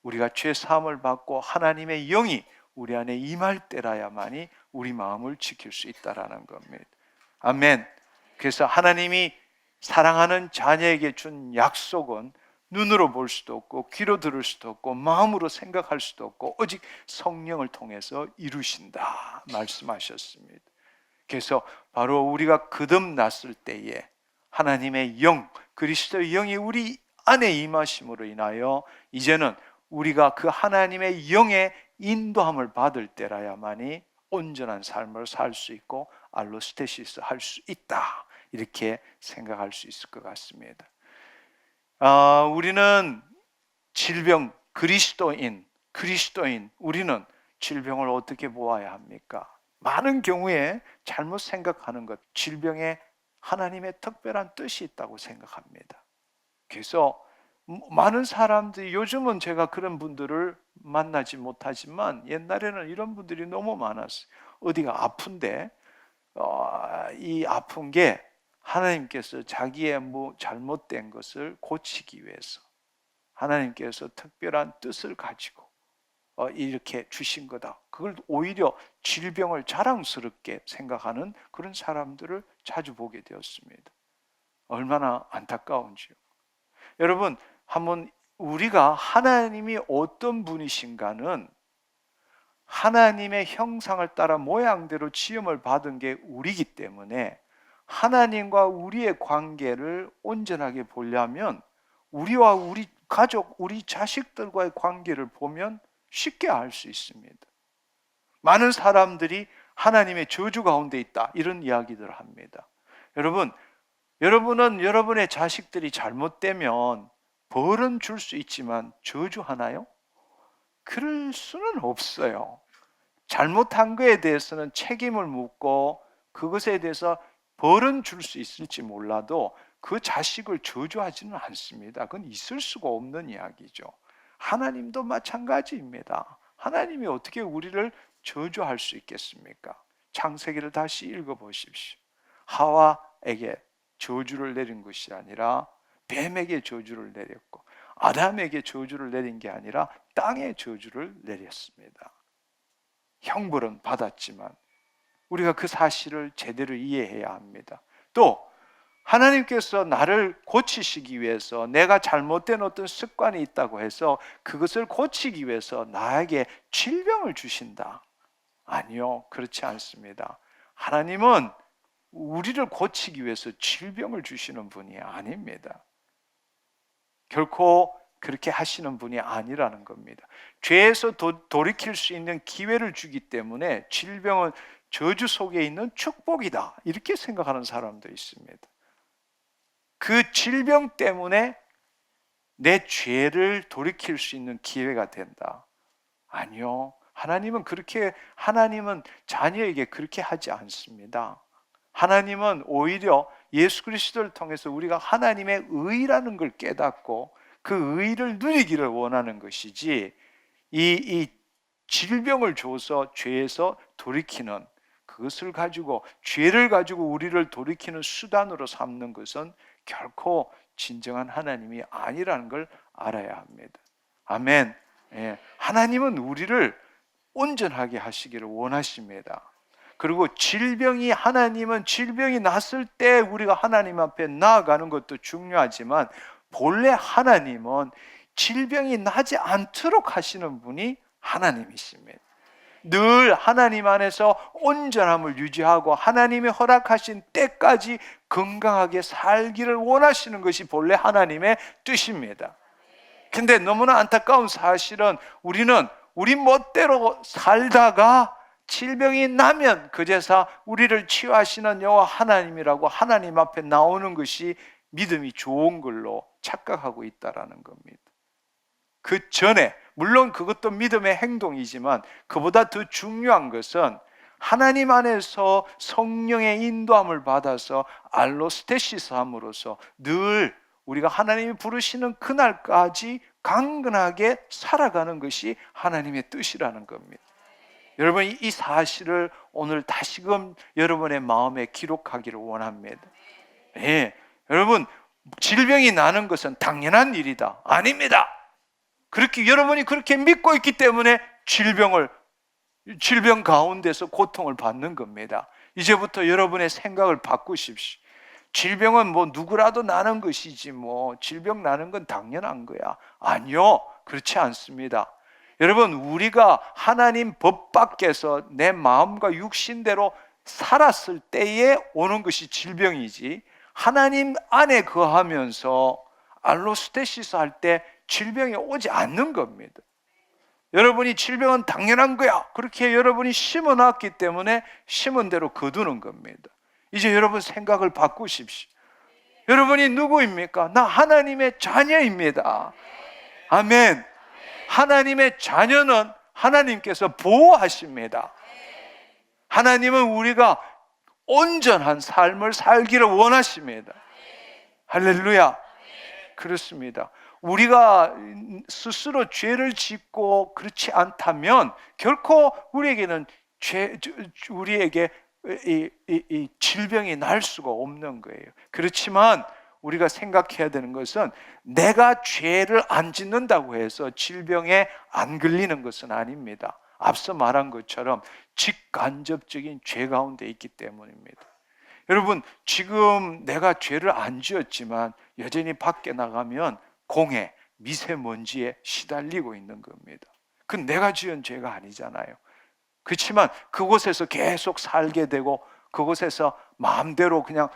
S2: 우리가 죄 사함을 받고 하나님의 영이 우리 안에 임할 때라야만이 우리 마음을 지킬 수 있다라는 겁니다. 아멘. 그래서 하나님이 사랑하는 자녀에게 준 약속은 눈으로 볼 수도 없고 귀로 들을 수도 없고 마음으로 생각할 수도 없고 오직 성령을 통해서 이루신다 말씀하셨습니다. 그래서 바로 우리가 거듭났을 때에 하나님의 영, 그리스도의 영이 우리 안에 임하심으로 인하여 이제는 우리가 그 하나님의 영의 인도함을 받을 때라야만이 온전한 삶을 살 수 있고 알로스테시스 할 수 있다 이렇게 생각할 수 있을 것 같습니다. 우리는 질병, 그리스도인 우리는 질병을 어떻게 보아야 합니까? 많은 경우에 잘못 생각하는 것, 질병에 하나님의 특별한 뜻이 있다고 생각합니다. 그래서 많은 사람들이 요즘은 제가 그런 분들을 만나지 못하지만 옛날에는 이런 분들이 너무 많았어요. 어디가 아픈데 이 아픈 게 하나님께서 자기의 잘못된 것을 고치기 위해서 하나님께서 특별한 뜻을 가지고 이렇게 주신 거다. 그걸 오히려 질병을 자랑스럽게 생각하는 그런 사람들을 자주 보게 되었습니다. 얼마나 안타까운지요. 여러분, 한번 우리가 하나님이 어떤 분이신가는 하나님의 형상을 따라 모양대로 지음을 받은 게 우리이기 때문에 하나님과 우리의 관계를 온전하게 보려면 우리와 우리 가족, 우리 자식들과의 관계를 보면 쉽게 알 수 있습니다. 많은 사람들이 하나님의 저주 가운데 있다 이런 이야기들을 합니다. 여러분은 여러분의 자식들이 잘못되면 벌은 줄 수 있지만 저주하나요? 그럴 수는 없어요. 잘못한 것에 대해서는 책임을 묻고 그것에 대해서 벌은 줄 수 있을지 몰라도 그 자식을 저주하지는 않습니다. 그건 있을 수가 없는 이야기죠. 하나님도 마찬가지입니다. 하나님이 어떻게 우리를 저주할 수 있겠습니까? 창세기를 다시 읽어보십시오. 하와에게 저주를 내린 것이 아니라 뱀에게 저주를 내렸고, 아담에게 저주를 내린 게 아니라 땅에 저주를 내렸습니다. 형벌은 받았지만 우리가 그 사실을 제대로 이해해야 합니다. 또 하나님께서 나를 고치시기 위해서, 내가 잘못된 어떤 습관이 있다고 해서 그것을 고치기 위해서 나에게 질병을 주신다? 아니요, 그렇지 않습니다. 하나님은 우리를 고치기 위해서 질병을 주시는 분이 아닙니다. 결코 그렇게 하시는 분이 아니라는 겁니다. 죄에서 돌이킬 수 있는 기회를 주기 때문에 질병은 저주 속에 있는 축복이다, 이렇게 생각하는 사람도 있습니다. 그 질병 때문에 내 죄를 돌이킬 수 있는 기회가 된다? 아니요, 하나님은 자녀에게 그렇게 하지 않습니다. 하나님은 오히려 예수 그리스도를 통해서 우리가 하나님의 의라는 걸 깨닫고 그 의를 누리기를 원하는 것이지, 이 질병을 줘서 죄에서 돌이키는, 그것을 가지고, 죄를 가지고 우리를 돌이키는 수단으로 삼는 것은 결코 진정한 하나님이 아니라는 걸 알아야 합니다. 아멘. 예. 하나님은 우리를 온전하게 하시기를 원하십니다. 그리고 하나님은 질병이 났을 때 우리가 하나님 앞에 나아가는 것도 중요하지만, 본래 하나님은 질병이 나지 않도록 하시는 분이 하나님이십니다. 늘 하나님 안에서 온전함을 유지하고 하나님이 허락하신 때까지 건강하게 살기를 원하시는 것이 본래 하나님의 뜻입니다. 근데 너무나 안타까운 사실은 우리는 우리 멋대로 살다가 질병이 나면 그제서 우리를 치유하시는 여호와 하나님이라고 하나님 앞에 나오는 것이 믿음이 좋은 걸로 착각하고 있다라는 겁니다. 그 전에, 물론 그것도 믿음의 행동이지만 그보다 더 중요한 것은 하나님 안에서 성령의 인도함을 받아서 알로스테시스함으로써 늘 우리가 하나님이 부르시는 그날까지 강건하게 살아가는 것이 하나님의 뜻이라는 겁니다. 여러분, 이 사실을 오늘 다시금 여러분의 마음에 기록하기를 원합니다. 예, 여러분, 질병이 나는 것은 당연한 일이다? 아닙니다. 여러분이 그렇게 믿고 있기 때문에 질병 가운데서 고통을 받는 겁니다. 이제부터 여러분의 생각을 바꾸십시오. 질병은 누구라도 나는 것이지 질병 나는 건 당연한 거야. 아니요, 그렇지 않습니다. 여러분, 우리가 하나님 법 밖에서 내 마음과 육신대로 살았을 때에 오는 것이 질병이지, 하나님 안에 거하면서 알로스테시스 할 때 질병이 오지 않는 겁니다. 여러분이 질병은 당연한 거야, 그렇게 여러분이 심어놨기 때문에 심은 대로 거두는 겁니다. 이제 여러분 생각을 바꾸십시오. 여러분이 누구입니까? 나 하나님의 자녀입니다. 아멘. 하나님의 자녀는 하나님께서 보호하십니다. 하나님은 우리가 온전한 삶을 살기를 원하십니다. 할렐루야. 그렇습니다. 우리가 스스로 죄를 짓고 그렇지 않다면 결코 우리에게 이 질병이 날 수가 없는 거예요. 그렇지만 우리가 생각해야 되는 것은 내가 죄를 안 짓는다고 해서 질병에 안 걸리는 것은 아닙니다. 앞서 말한 것처럼 직간접적인 죄 가운데 있기 때문입니다. 여러분, 지금 내가 죄를 안 지었지만 여전히 밖에 나가면 공해, 미세먼지에 시달리고 있는 겁니다. 그건 내가 지은 죄가 아니잖아요. 그렇지만 그곳에서 계속 살게 되고 그곳에서 마음대로 그냥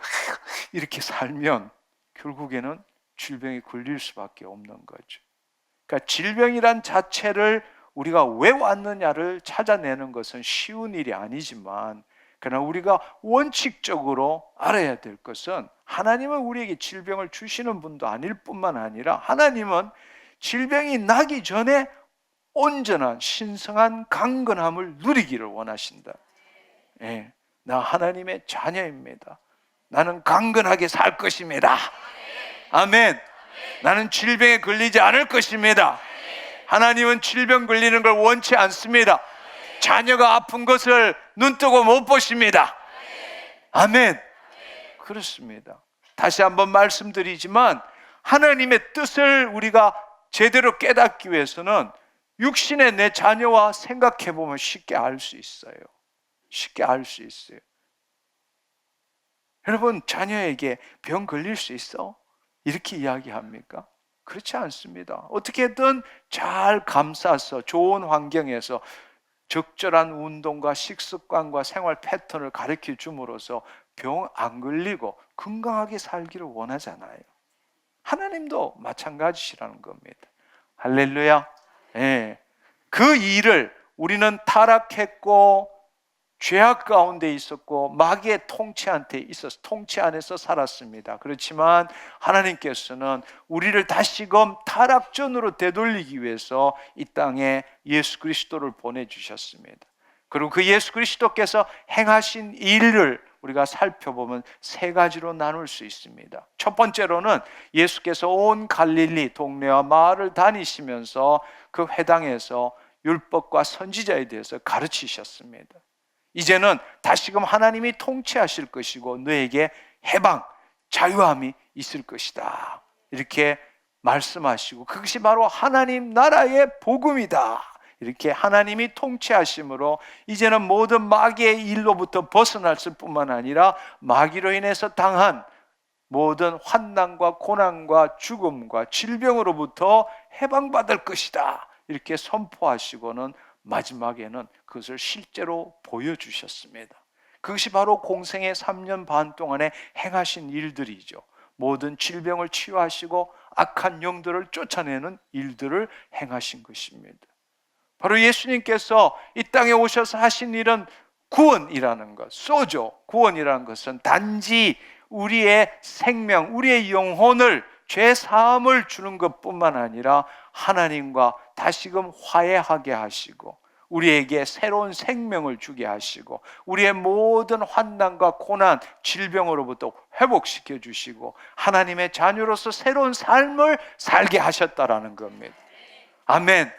S2: 이렇게 살면 결국에는 질병이 걸릴 수밖에 없는 거죠. 그러니까 질병이란 자체를 우리가 왜 왔느냐를 찾아내는 것은 쉬운 일이 아니지만, 그러나 우리가 원칙적으로 알아야 될 것은 하나님은 우리에게 질병을 주시는 분도 아닐 뿐만 아니라 하나님은 질병이 나기 전에 온전한 신성한 강건함을 누리기를 원하신다. 예, 나 하나님의 자녀입니다. 나는 강건하게 살 것입니다. 아멘. 나는 질병에 걸리지 않을 것입니다. 하나님은 질병 걸리는 걸 원치 않습니다. 자녀가 아픈 것을 눈뜨고 못 보십니다. 아멘. 그렇습니다. 다시 한번 말씀드리지만 하나님의 뜻을 우리가 제대로 깨닫기 위해서는 육신의 내 자녀와 생각해 보면 쉽게 알 수 있어요. 쉽게 알 수 있어요. 여러분, 자녀에게 병 걸릴 수 있어? 이렇게 이야기합니까? 그렇지 않습니다. 어떻게든 잘 감싸서 좋은 환경에서 적절한 운동과 식습관과 생활 패턴을 가르쳐 줌으로써 병 안 걸리고 건강하게 살기를 원하잖아요. 하나님도 마찬가지시라는 겁니다. 할렐루야. 예. 그 일을 우리는 타락했고 죄악 가운데 있었고 마귀의 통치 안에서 살았습니다. 그렇지만 하나님께서는 우리를 다시금 타락전으로 되돌리기 위해서 이 땅에 예수 그리스도를 보내주셨습니다. 그리고 그 예수 그리스도께서 행하신 일을 우리가 살펴보면 세 가지로 나눌 수 있습니다. 첫 번째로는 예수께서 온 갈릴리 동네와 마을을 다니시면서 그 회당에서 율법과 선지자에 대해서 가르치셨습니다. 이제는 다시금 하나님이 통치하실 것이고 너에게 해방, 자유함이 있을 것이다. 이렇게 말씀하시고 그것이 바로 하나님 나라의 복음이다. 이렇게 하나님이 통치하심으로 이제는 모든 마귀의 일로부터 벗어났을 뿐만 아니라 마귀로 인해서 당한 모든 환난과 고난과 죽음과 질병으로부터 해방받을 것이다. 이렇게 선포하시고는 마지막에는 그것을 실제로 보여주셨습니다. 그것이 바로 공생의 3년 반 동안에 행하신 일들이죠. 모든 질병을 치유하시고 악한 영들을 쫓아내는 일들을 행하신 것입니다. 바로 예수님께서 이 땅에 오셔서 하신 일은 구원이라는 것, 소조, 구원이라는 것은 단지 우리의 생명, 우리의 영혼을 죄 사함을 주는 것뿐만 아니라 하나님과 다시금 화해하게 하시고 우리에게 새로운 생명을 주게 하시고 우리의 모든 환난과 고난, 질병으로부터 회복시켜 주시고 하나님의 자녀로서 새로운 삶을 살게 하셨다라는 겁니다. 아멘.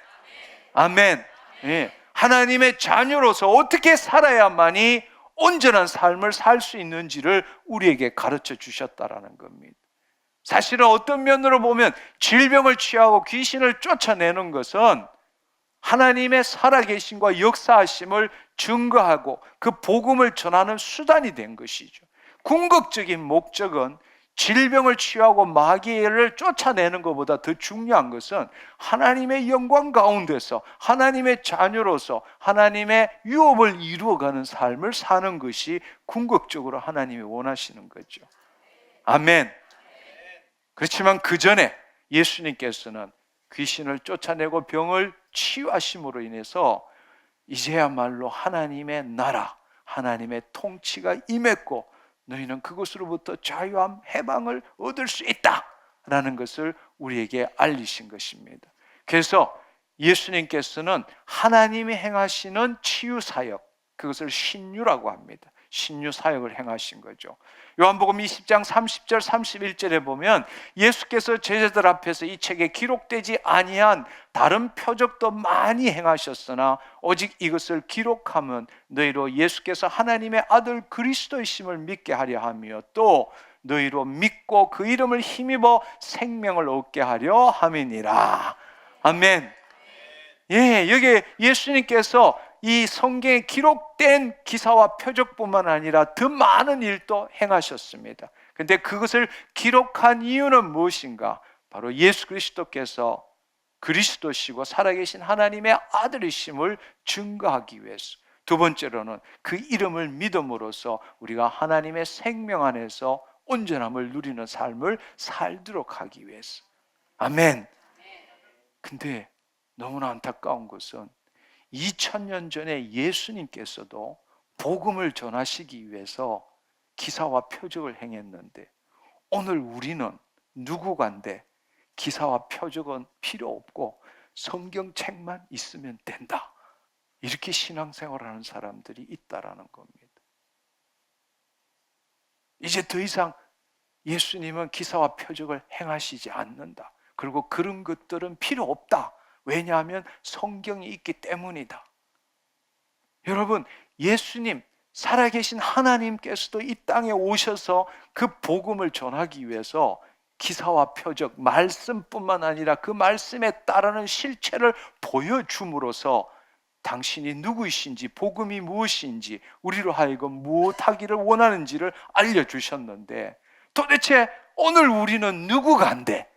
S2: 아멘. 예. 하나님의 자녀로서 어떻게 살아야만이 온전한 삶을 살 수 있는지를 우리에게 가르쳐 주셨다라는 겁니다. 사실은 어떤 면으로 보면 질병을 취하고 귀신을 쫓아내는 것은 하나님의 살아계심과 역사하심을 증거하고 그 복음을 전하는 수단이 된 것이죠. 궁극적인 목적은 질병을 취하고 마귀를 쫓아내는 것보다 더 중요한 것은 하나님의 영광 가운데서 하나님의 자녀로서 하나님의 유업을 이루어가는 삶을 사는 것이 궁극적으로 하나님이 원하시는 거죠. 아멘. 그렇지만 그 전에 예수님께서는 귀신을 쫓아내고 병을 치유하심으로 인해서 이제야말로 하나님의 나라, 하나님의 통치가 임했고 너희는 그것으로부터 자유함, 해방을 얻을 수 있다라는 것을 우리에게 알리신 것입니다. 그래서 예수님께서는 하나님이 행하시는 치유 사역, 그것을 신유라고 합니다. 신유 사역을 행하신 거죠. 요한복음 20장 30절 31절에 보면 예수께서 제자들 앞에서 이 책에 기록되지 아니한 다른 표적도 많이 행하셨으나 오직 이것을 기록하면 너희로 예수께서 하나님의 아들 그리스도이심을 믿게 하려 하며 또 너희로 믿고 그 이름을 힘입어 생명을 얻게 하려 함이니라. 아멘. 예, 여기 예수님께서 이 성경에 기록된 기사와 표적뿐만 아니라 더 많은 일도 행하셨습니다. 그런데 그것을 기록한 이유는 무엇인가? 바로 예수 그리스도께서 그리스도시고 살아계신 하나님의 아들이심을 증거하기 위해서. 두 번째로는 그 이름을 믿음으로써 우리가 하나님의 생명 안에서 온전함을 누리는 삶을 살도록 하기 위해서. 아멘. 근데 너무나 안타까운 것은 2000년 전에 예수님께서도 복음을 전하시기 위해서 기사와 표적을 행했는데 오늘 우리는 누구간데 기사와 표적은 필요 없고 성경책만 있으면 된다. 이렇게 신앙생활하는 사람들이 있다라는 겁니다. 이제 더 이상 예수님은 기사와 표적을 행하시지 않는다. 그리고 그런 것들은 필요 없다. 왜냐하면 성경이 있기 때문이다. 여러분, 예수님, 살아계신 하나님께서도 이 땅에 오셔서 그 복음을 전하기 위해서 기사와 표적, 말씀뿐만 아니라 그 말씀에 따르는 실체를 보여줌으로써 당신이 누구이신지, 복음이 무엇인지, 우리로 하여금 무엇하기를 원하는지를 알려주셨는데, 도대체 오늘 우리는 누구간데?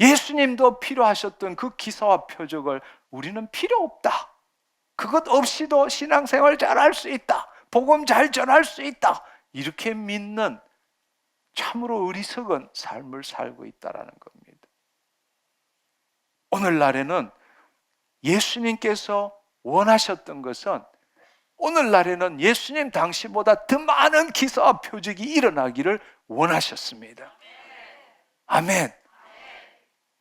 S2: 예수님도 필요하셨던 그 기사와 표적을 우리는 필요 없다, 그것 없이도 신앙생활 잘할 수 있다, 복음 잘 전할 수 있다, 이렇게 믿는 참으로 어리석은 삶을 살고 있다는 겁니다. 오늘날에는 예수님께서 원하셨던 것은, 오늘날에는 예수님 당시보다 더 많은 기사와 표적이 일어나기를 원하셨습니다. 아멘.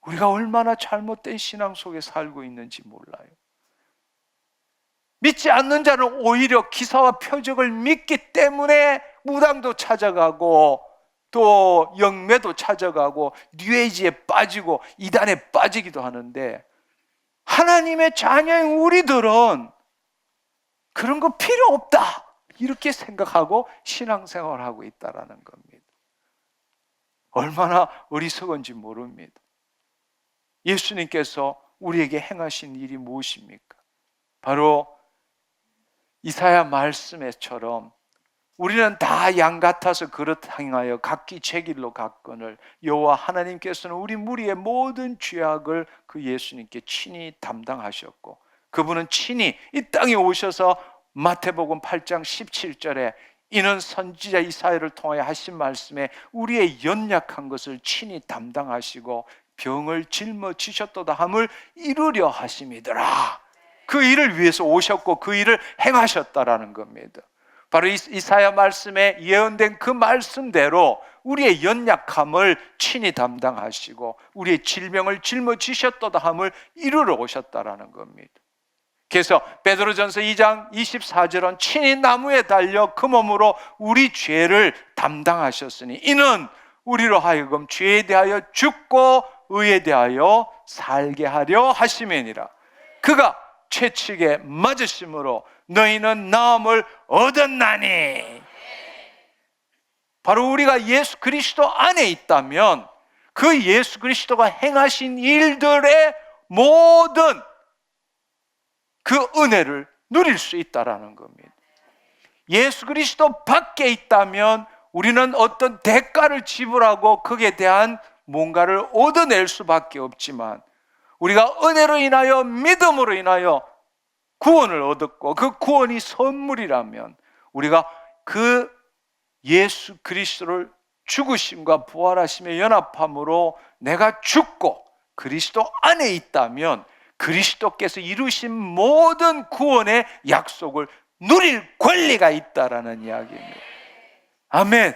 S2: 우리가 얼마나 잘못된 신앙 속에 살고 있는지 몰라요. 믿지 않는 자는 오히려 기사와 표적을 믿기 때문에 무당도 찾아가고 또 영매도 찾아가고 뉴에이지에 빠지고 이단에 빠지기도 하는데, 하나님의 자녀인 우리들은 그런 거 필요 없다, 이렇게 생각하고 신앙생활을 하고 있다는 겁니다. 얼마나 어리석은지 모릅니다. 예수님께서 우리에게 행하신 일이 무엇입니까? 바로 이사야 말씀에처럼 우리는 다 양 같아서 그릇 행하여 각기 제 길로 갔거늘 여호와 하나님께서는 우리 무리의 모든 죄악을 그 예수님께 친히 담당하셨고, 그분은 친히 이 땅에 오셔서 마태복음 8장 17절에 이는 선지자 이사야를 통하여 하신 말씀에 우리의 연약한 것을 친히 담당하시고 병을 짊어지셨도다 함을 이루려 하심이더라. 그 일을 위해서 오셨고 그 일을 행하셨다라는 겁니다. 바로 이사야 말씀에 예언된 그 말씀대로 우리의 연약함을 친히 담당하시고 우리의 질병을 짊어지셨도다 함을 이루러 오셨다라는 겁니다. 그래서 베드로전서 2장 24절은 친히 나무에 달려 그 몸으로 우리 죄를 담당하셨으니 이는 우리로 하여금 죄에 대하여 죽고 의에 대하여 살게 하려 하심이니라. 그가 채찍에 맞으심으로 너희는 나음을 얻었나니. 바로 우리가 예수 그리스도 안에 있다면 그 예수 그리스도가 행하신 일들의 모든 그 은혜를 누릴 수 있다라는 겁니다. 예수 그리스도 밖에 있다면 우리는 어떤 대가를 지불하고 거기에 대한 뭔가를 얻어낼 수밖에 없지만, 우리가 은혜로 인하여 믿음으로 인하여 구원을 얻었고 그 구원이 선물이라면 우리가 그 예수 그리스도를 죽으심과 부활하심의 연합함으로 내가 죽고 그리스도 안에 있다면 그리스도께서 이루신 모든 구원의 약속을 누릴 권리가 있다라는 이야기입니다. 아멘.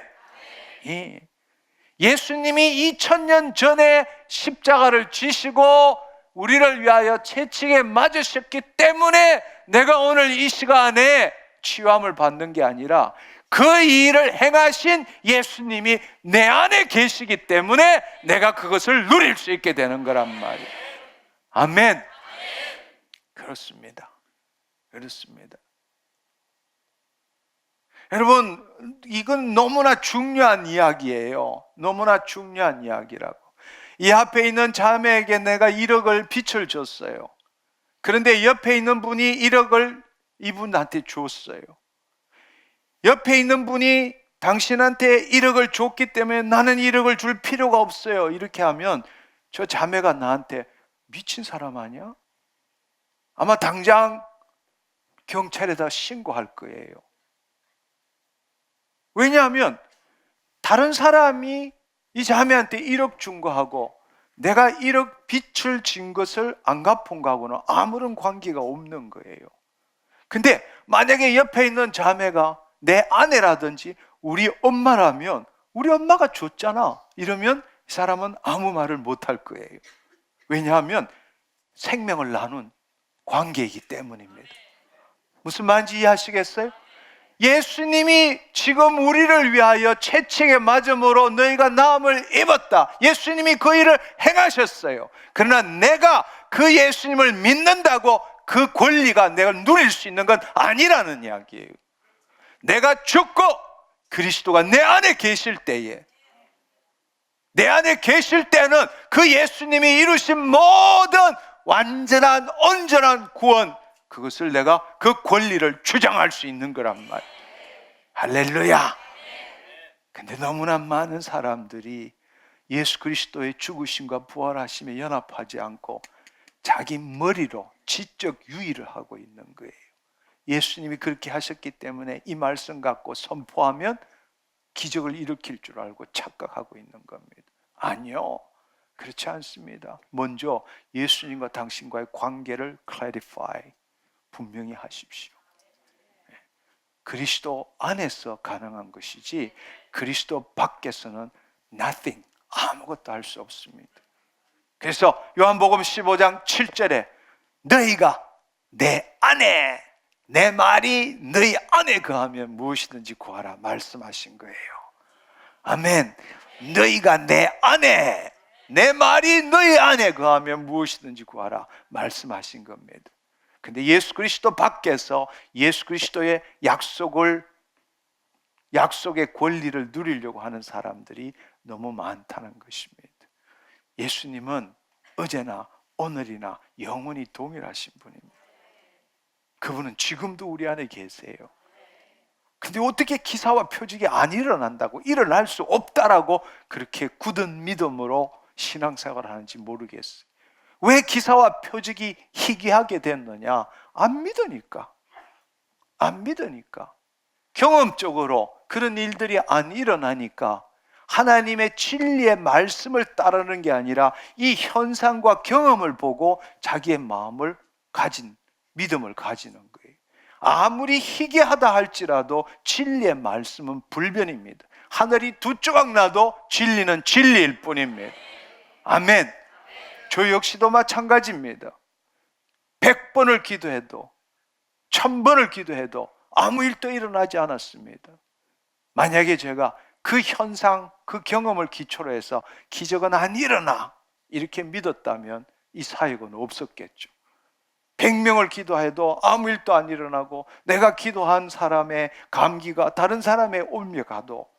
S2: 예수님이 2000년 전에 십자가를 지시고 우리를 위하여 채찍에 맞으셨기 때문에 내가 오늘 이 시간에 치유함을 받는 게 아니라 그 일을 행하신 예수님이 내 안에 계시기 때문에 내가 그것을 누릴 수 있게 되는 거란 말이에요. 아멘. 그렇습니다. 그렇습니다. 여러분, 이건 너무나 중요한 이야기예요. 너무나 중요한 이야기라고. 이 앞에 있는 자매에게 내가 1억을 빚을 줬어요. 그런데 옆에 있는 분이 1억을 이분한테 줬어요. 옆에 있는 분이 당신한테 1억을 줬기 때문에 나는 1억을 줄 필요가 없어요, 이렇게 하면 저 자매가 나한테 미친 사람 아니야? 아마 당장 경찰에다 신고할 거예요. 왜냐하면 다른 사람이 이 자매한테 1억 준 거하고 내가 1억 빚을 진 것을 안 갚은 거하고는 아무런 관계가 없는 거예요. 근데 만약에 옆에 있는 자매가 내 아내라든지 우리 엄마라면 우리 엄마가 줬잖아 이러면 이 사람은 아무 말을 못 할 거예요. 왜냐하면 생명을 나눈 관계이기 때문입니다. 무슨 말인지 이해하시겠어요? 예수님이 지금 우리를 위하여 채찍에 맞음으로 너희가 나음을 입었다. 예수님이 그 일을 행하셨어요. 그러나 내가 그 예수님을 믿는다고 그 권리가 내가 누릴 수 있는 건 아니라는 이야기예요. 내가 죽고 그리스도가 내 안에 계실 때에, 내 안에 계실 때는 그 예수님이 이루신 모든 완전한 온전한 구원, 그것을 내가 그 권리를 주장할 수 있는 거란 말이에요. 할렐루야. 근데 너무나 많은 사람들이 예수 그리스도의 죽으심과 부활하심에 연합하지 않고 자기 머리로 지적 유의를 하고 있는 거예요. 예수님이 그렇게 하셨기 때문에 이 말씀 갖고 선포하면 기적을 일으킬 줄 알고 착각하고 있는 겁니다. 아니요, 그렇지 않습니다. 먼저 예수님과 당신과의 관계를 clarify, 분명히 하십시오. 그리스도 안에서 가능한 것이지 그리스도 밖에서는 nothing, 아무것도 할 수 없습니다. 그래서 요한복음 15장 7절에 너희가 내 안에, 내 말이 너희 안에 거하면 무엇이든지 구하라 말씀하신 거예요. 아멘. 너희가 내 안에, 내 말이 너희 안에 거하면 무엇이든지 구하라 말씀하신 겁니다. 근데 예수 그리스도 밖에서 예수 그리스도의 약속의 권리를 누리려고 하는 사람들이 너무 많다는 것입니다. 예수님은 어제나 오늘이나 영원히 동일하신 분입니다. 그분은 지금도 우리 안에 계세요. 근데 어떻게 기사와 표적이 안 일어난다고, 일어날 수 없다라고 그렇게 굳은 믿음으로 신앙생활을 하는지 모르겠어요. 왜 기사와 표적이 희귀하게 됐느냐? 안 믿으니까. 경험적으로 그런 일들이 안 일어나니까 하나님의 진리의 말씀을 따르는 게 아니라 이 현상과 경험을 보고 자기의 마음을 가진, 믿음을 가지는 거예요. 아무리 희귀하다 할지라도 진리의 말씀은 불변입니다. 하늘이 두 조각 나도 진리는 진리일 뿐입니다. 아멘. 저 역시도 마찬가지입니다. 100번을 기도해도 1000번을 기도해도 아무 일도 일어나지 않았습니다. 만약에 제가 그 현상, 그 경험을 기초로 해서 기적은 안 일어나 이렇게 믿었다면 이 사역은 없었겠죠. 100명을 기도해도 아무 일도 안 일어나고 내가 기도한 사람의 감기가 다른 사람에 옮겨가도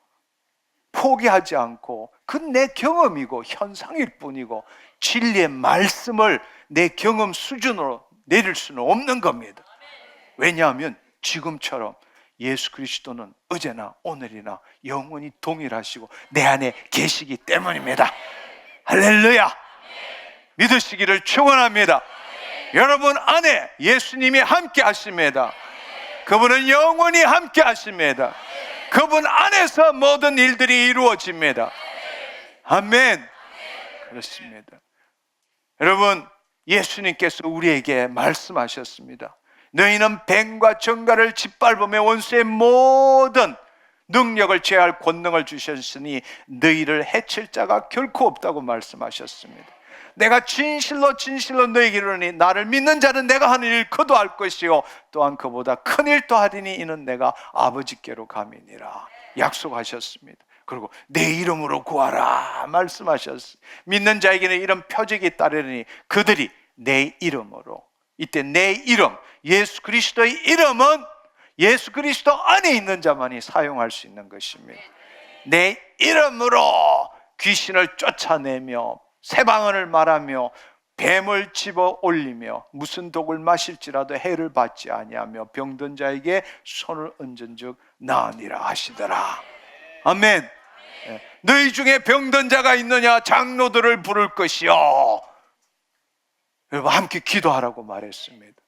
S2: 포기하지 않고 그건 내 경험이고 현상일 뿐이고 진리의 말씀을 내 경험 수준으로 내릴 수는 없는 겁니다. 왜냐하면 지금처럼 예수 그리스도는 어제나 오늘이나 영원히 동일하시고 내 안에 계시기 때문입니다. 할렐루야. 믿으시기를 축원합니다. 여러분 안에 예수님이 함께 하십니다. 그분은 영원히 함께 하십니다. 그분 안에서 모든 일들이 이루어집니다. 아멘. 그렇습니다. 여러분, 예수님께서 우리에게 말씀하셨습니다. 너희는 뱀과 정갈을 짓밟으며 원수의 모든 능력을 제할 권능을 주셨으니 너희를 해칠 자가 결코 없다고 말씀하셨습니다. 내가 진실로 너희에게 이르노니 나를 믿는 자는 내가 하는 일 그도 할 것이요 또한 그보다 큰 일도 하리니 이는 내가 아버지께로 감이니라 약속하셨습니다. 그리고 내 이름으로 구하라 말씀하셨어요. 믿는 자에게는 이런 표적이 따르니 그들이 내 이름으로, 이때 내 이름, 예수 그리스도의 이름은 예수 그리스도 안에 있는 자만이 사용할 수 있는 것입니다. 내 이름으로 귀신을 쫓아내며 새방언을 말하며 뱀을 집어 올리며 무슨 독을 마실지라도 해를 받지 아니하며 병든 자에게 손을 얹은즉 나으니라 하시더라. 아멘. 너희 중에 병든 자가 있느냐 장로들을 부를 것이요. 여러분 함께 기도하라고 말했습니다.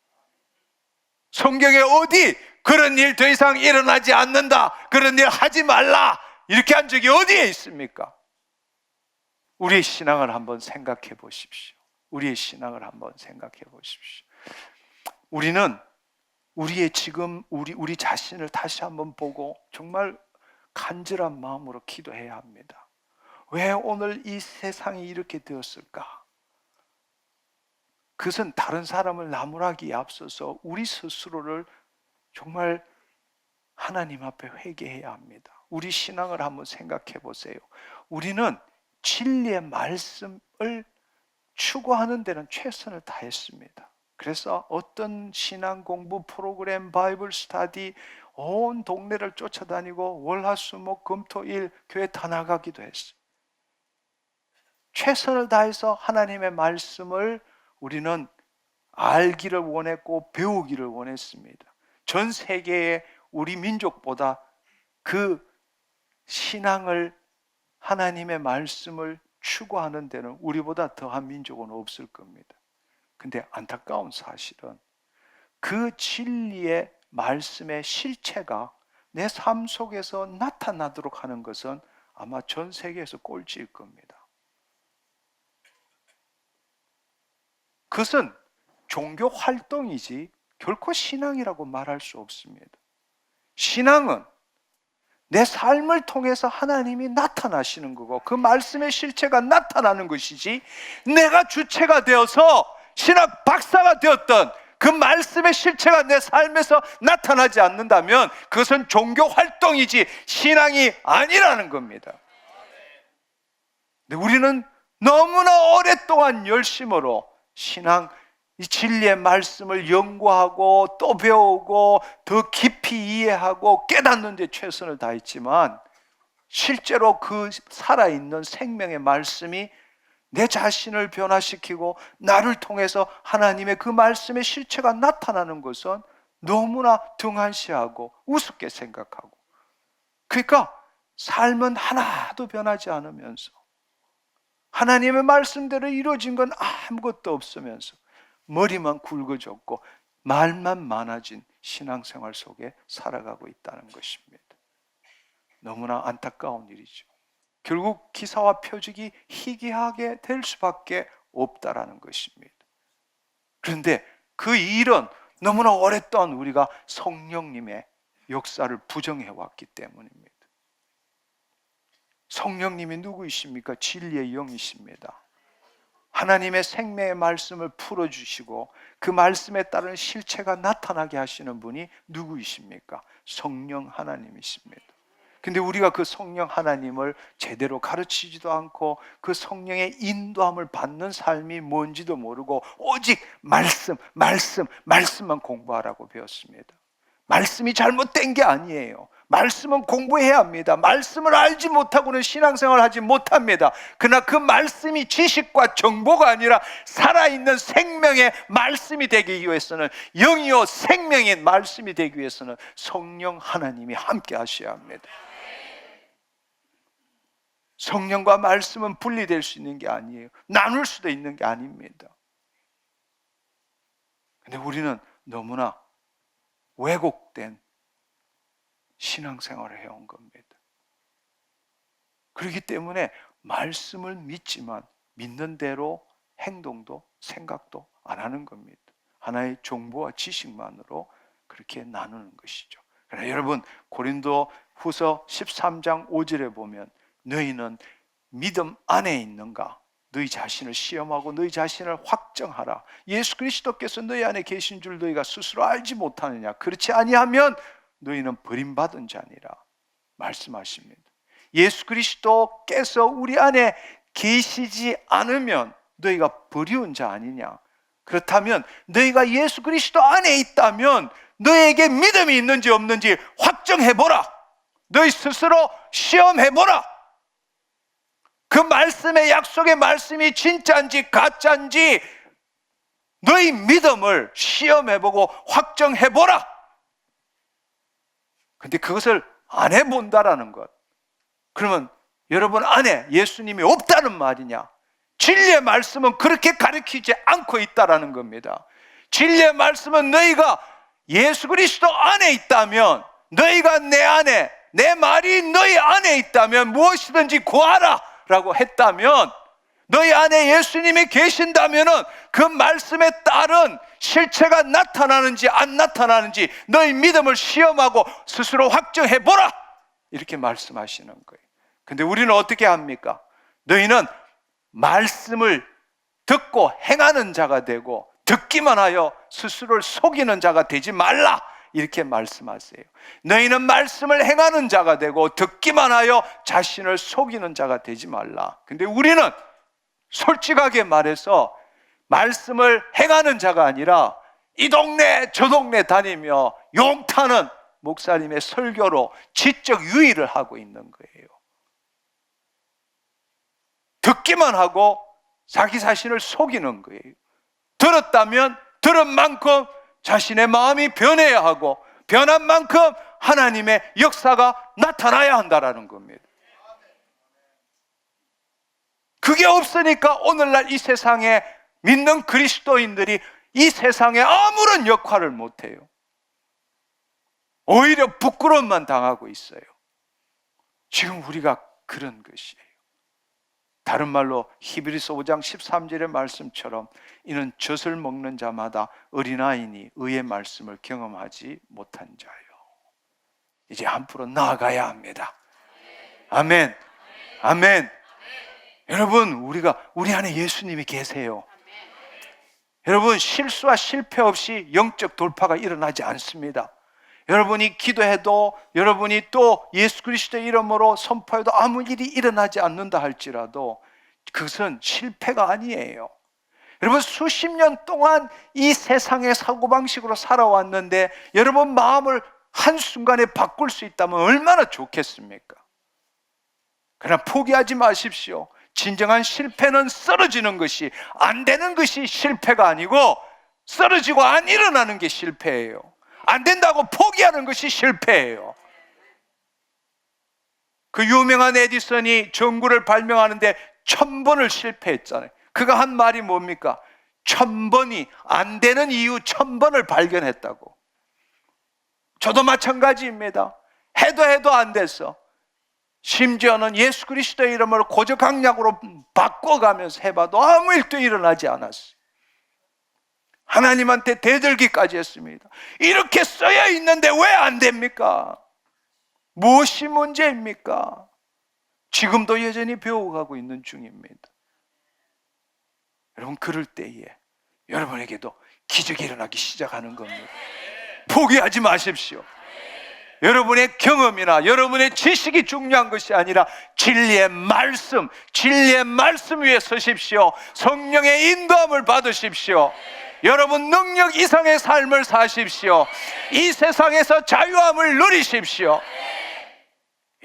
S2: 성경에 어디 그런 일 더 이상 일어나지 않는다, 그런 일 하지 말라 이렇게 한 적이 어디에 있습니까? 우리의 신앙을 한번 생각해 보십시오. 우리의 신앙을 한번 생각해 보십시오. 우리는 우리의 지금 우리 자신을 다시 한번 보고 정말 간절한 마음으로 기도해야 합니다. 왜 오늘 이 세상이 이렇게 되었을까? 그것은 다른 사람을 나무라기에 앞서서 우리 스스로를 정말 하나님 앞에 회개해야 합니다. 우리 신앙을 한번 생각해 보세요. 우리는 진리의 말씀을 추구하는 데는 최선을 다했습니다. 그래서 어떤 신앙 공부 프로그램, 바이블 스터디 온 동네를 쫓아다니고 월화수목 금토일 교회 다 나가기도 했어요. 최선을 다해서 하나님의 말씀을 우리는 알기를 원했고 배우기를 원했습니다. 전 세계의 우리 민족보다 그 신앙을, 하나님의 말씀을 추구하는 데는 우리보다 더한 민족은 없을 겁니다. 근데 안타까운 사실은 그 진리의 말씀의 실체가 내 삶 속에서 나타나도록 하는 것은 아마 전 세계에서 꼴찌일 겁니다. 그것은 종교 활동이지 결코 신앙이라고 말할 수 없습니다. 신앙은 내 삶을 통해서 하나님이 나타나시는 거고 그 말씀의 실체가 나타나는 것이지, 내가 주체가 되어서 신학 박사가 되었던 그 말씀의 실체가 내 삶에서 나타나지 않는다면 그것은 종교 활동이지 신앙이 아니라는 겁니다. 근데 우리는 너무나 오랫동안 열심으로 신앙, 이 진리의 말씀을 연구하고 또 배우고 더 깊이 이해하고 깨닫는 데 최선을 다했지만 실제로 그 살아있는 생명의 말씀이 내 자신을 변화시키고 나를 통해서 하나님의 그 말씀의 실체가 나타나는 것은 너무나 등한시하고 우습게 생각하고, 그러니까 삶은 하나도 변하지 않으면서 하나님의 말씀대로 이루어진 건 아무것도 없으면서 머리만 굵어졌고 말만 많아진 신앙생활 속에 살아가고 있다는 것입니다. 너무나 안타까운 일이죠. 결국 기사와 표적이 희귀하게 될 수밖에 없다라는 것입니다. 그런데 그 일은 너무나 오랫동안 우리가 성령님의 역사를 부정해 왔기 때문입니다. 성령님이 누구이십니까? 진리의 영이십니다. 하나님의 생명의 말씀을 풀어주시고 그 말씀에 따른 실체가 나타나게 하시는 분이 누구이십니까? 성령 하나님이십니다. 근데 우리가 그 성령 하나님을 제대로 가르치지도 않고 그 성령의 인도함을 받는 삶이 뭔지도 모르고 오직 말씀만 공부하라고 배웠습니다. 말씀이 잘못된 게 아니에요. 말씀은 공부해야 합니다. 말씀을 알지 못하고는 신앙생활을 하지 못합니다. 그러나 그 말씀이 지식과 정보가 아니라 살아있는 생명의 말씀이 되기 위해서는, 영이요 생명의 말씀이 되기 위해서는 성령 하나님이 함께 하셔야 합니다. 성령과 말씀은 분리될 수 있는 게 아니에요. 나눌 수도 있는 게 아닙니다. 근데 우리는 너무나 왜곡된 신앙생활을 해온 겁니다. 그렇기 때문에 말씀을 믿지만 믿는 대로 행동도 생각도 안 하는 겁니다. 하나의 정보와 지식만으로 그렇게 나누는 것이죠. 그러나 여러분, 고린도 후서 13장 5절에 보면 너희는 믿음 안에 있는가? 너희 자신을 시험하고 너희 자신을 확정하라. 예수 그리스도께서 너희 안에 계신 줄 너희가 스스로 알지 못하느냐? 그렇지 아니하면 너희는 버림받은 자니라 말씀하십니다. 예수 그리스도께서 우리 안에 계시지 않으면 너희가 버리운 자 아니냐? 그렇다면 너희가 예수 그리스도 안에 있다면 너희에게 믿음이 있는지 없는지 확정해보라. 너희 스스로 시험해보라. 그 말씀의 약속의 말씀이 진짜인지 가짜인지 너희 믿음을 시험해보고 확정해보라. 근데 그것을 안 해본다라는 것, 그러면 여러분 안에 예수님이 없다는 말이냐? 진리의 말씀은 그렇게 가르치지 않고 있다라는 겁니다. 진리의 말씀은 너희가 예수 그리스도 안에 있다면, 너희가 내 안에, 내 말이 너희 안에 있다면 무엇이든지 구하라 라고 했다면, 너희 안에 예수님이 계신다면 그 말씀에 따른 실체가 나타나는지 안 나타나는지 너희 믿음을 시험하고 스스로 확정해보라, 이렇게 말씀하시는 거예요. 근데 우리는 어떻게 합니까? 너희는 말씀을 듣고 행하는 자가 되고 듣기만 하여 스스로를 속이는 자가 되지 말라, 이렇게 말씀하세요. 너희는 말씀을 행하는 자가 되고 듣기만 하여 자신을 속이는 자가 되지 말라. 근데 우리는 솔직하게 말해서 말씀을 행하는 자가 아니라 이 동네 저 동네 다니며 용타는 목사님의 설교로 지적 유의를 하고 있는 거예요. 듣기만 하고 자기 자신을 속이는 거예요. 들었다면 들은 만큼 자신의 마음이 변해야 하고 변한 만큼 하나님의 역사가 나타나야 한다라는 겁니다. 그게 없으니까 오늘날 이 세상에 믿는 그리스도인들이 이 세상에 아무런 역할을 못해요. 오히려 부끄러움만 당하고 있어요. 지금 우리가 그런 것이에요. 다른 말로 히브리서 5장 13절의 말씀처럼 이는 젖을 먹는 자마다 어린아이니 의의 말씀을 경험하지 못한 자요. 이제 앞으로 나아가야 합니다. 아멘. 아멘. 여러분, 우리 안에 예수님이 계세요. 여러분, 실수와 실패 없이 영적 돌파가 일어나지 않습니다. 여러분이 기도해도, 여러분이 또 예수 그리스도의 이름으로 선포해도 아무 일이 일어나지 않는다 할지라도 그것은 실패가 아니에요. 여러분, 수십 년 동안 이 세상의 사고방식으로 살아왔는데 여러분 마음을 한순간에 바꿀 수 있다면 얼마나 좋겠습니까? 그러나 포기하지 마십시오. 진정한 실패는 쓰러지는 것이, 안 되는 것이 실패가 아니고 쓰러지고 안 일어나는 게 실패예요. 안 된다고 포기하는 것이 실패예요. 그 유명한 에디슨이 전구를 발명하는데 1000번을 실패했잖아요. 그가 한 말이 뭡니까? 1000번이 안 되는 이유 1000번을 발견했다고. 저도 마찬가지입니다. 해도 안 됐어. 심지어는 예수 그리스도의 이름을 고저강약으로 바꿔가면서 해봐도 아무 일도 일어나지 않았어요. 하나님한테 대들기까지 했습니다. 이렇게 써야 있는데 왜 안 됩니까? 무엇이 문제입니까? 지금도 여전히 배워가고 있는 중입니다. 여러분, 그럴 때에 여러분에게도 기적이 일어나기 시작하는 겁니다. 포기하지 마십시오. 여러분의 경험이나 여러분의 지식이 중요한 것이 아니라 진리의 말씀 위에 서십시오. 성령의 인도함을 받으십시오. 여러분 능력 이상의 삶을 사십시오. 이 세상에서 자유함을 누리십시오.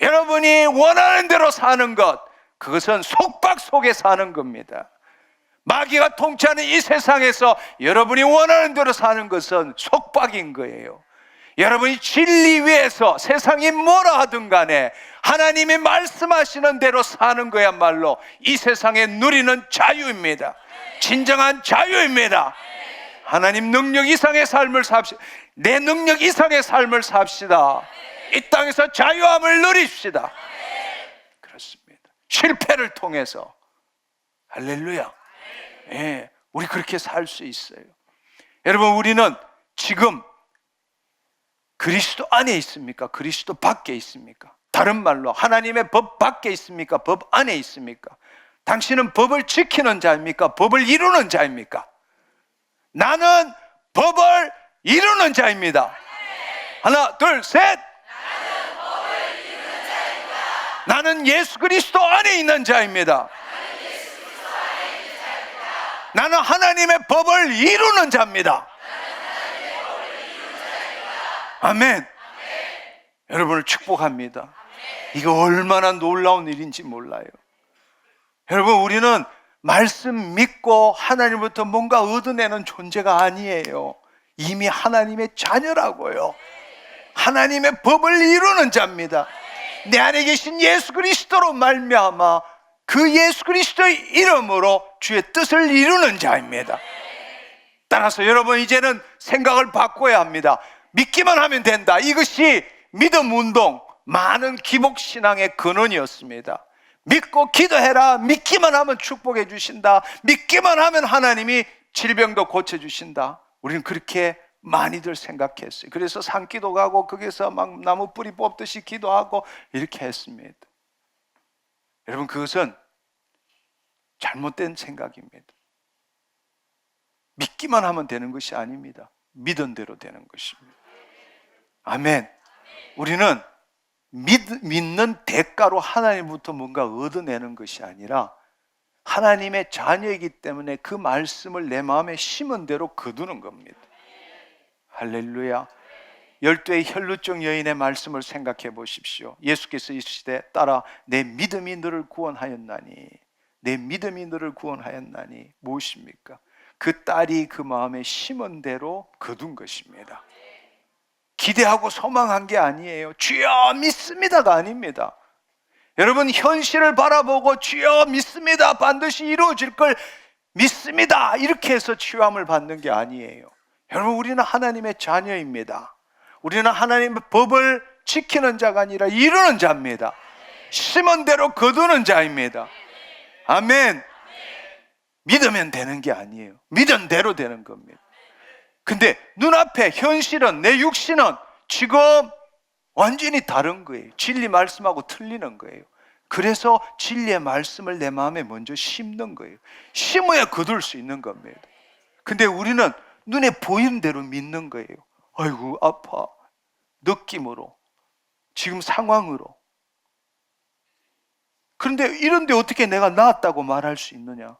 S2: 여러분이 원하는 대로 사는 것, 그것은 속박 속에 사는 겁니다. 마귀가 통치하는 이 세상에서 여러분이 원하는 대로 사는 것은 속박인 거예요. 여러분이 진리 위에서 세상이 뭐라 하든 간에 하나님이 말씀하시는 대로 사는 거야말로 이 세상에 누리는 자유입니다. 진정한 자유입니다. 하나님 능력 이상의 삶을 삽시다. 내 능력 이상의 삶을 삽시다. 이 땅에서 자유함을 누립시다. 그렇습니다. 실패를 통해서. 할렐루야. 예, 우리 그렇게 살 수 있어요. 여러분, 우리는 지금 그리스도 안에 있습니까? 그리스도 밖에 있습니까? 다른 말로 하나님의 법 밖에 있습니까? 법 안에 있습니까? 당신은 법을 지키는 자입니까? 법을 이루는 자입니까? 나는 법을 이루는 자입니다. 하나, 둘, 셋. 나는 예수 그리스도 안에 있는 자입니다. 나는 하나님의 법을 이루는 자입니다. 아멘. 여러분을 축복합니다. 이거 얼마나 놀라운 일인지 몰라요. 여러분, 우리는 말씀 믿고 하나님부터 뭔가 얻어내는 존재가 아니에요. 이미 하나님의 자녀라고요. 하나님의 법을 이루는 자입니다. 내 안에 계신 예수 그리스도로 말미암아 그 예수 그리스도의 이름으로 주의 뜻을 이루는 자입니다. 따라서 여러분, 이제는 생각을 바꿔야 합니다. 믿기만 하면 된다. 이것이 믿음 운동, 많은 기복신앙의 근원이었습니다. 믿고 기도해라. 믿기만 하면 축복해 주신다. 믿기만 하면 하나님이 질병도 고쳐주신다. 우리는 그렇게 많이들 생각했어요. 그래서 산기도 가고 거기서 막 나무 뿌리 뽑듯이 기도하고 이렇게 했습니다. 여러분, 그것은 잘못된 생각입니다. 믿기만 하면 되는 것이 아닙니다. 믿은 대로 되는 것입니다. 아멘. 우리는 믿는 대가로 하나님부터 뭔가 얻어내는 것이 아니라 하나님의 자녀이기 때문에 그 말씀을 내 마음에 심은 대로 거두는 겁니다. 할렐루야. 12의 혈루증 여인의 말씀을 생각해 보십시오. 예수께서 이르시되 따라 내 믿음이 너를 구원하였나니, 내 믿음이 너를 구원하였나니 무엇입니까? 그 딸이 그 마음에 심은 대로 거둔 것입니다. 기대하고 소망한 게 아니에요. 주여 믿습니다가 아닙니다. 여러분, 현실을 바라보고 주여 믿습니다, 반드시 이루어질 걸 믿습니다, 이렇게 해서 치유함을 받는 게 아니에요. 여러분, 우리는 하나님의 자녀입니다. 우리는 하나님의 법을 지키는 자가 아니라 이루는 자입니다. 심은 대로 거두는 자입니다. 아멘. 믿으면 되는 게 아니에요. 믿은 대로 되는 겁니다. 근데 눈앞에 현실은, 내 육신은 지금 완전히 다른 거예요. 진리 말씀하고 틀리는 거예요. 그래서 진리의 말씀을 내 마음에 먼저 심는 거예요. 심어야 거둘 수 있는 겁니다. 근데 우리는 눈에 보이는 대로 믿는 거예요. 아이고 아파, 느낌으로, 지금 상황으로. 그런데 이런데 어떻게 내가 나았다고 말할 수 있느냐?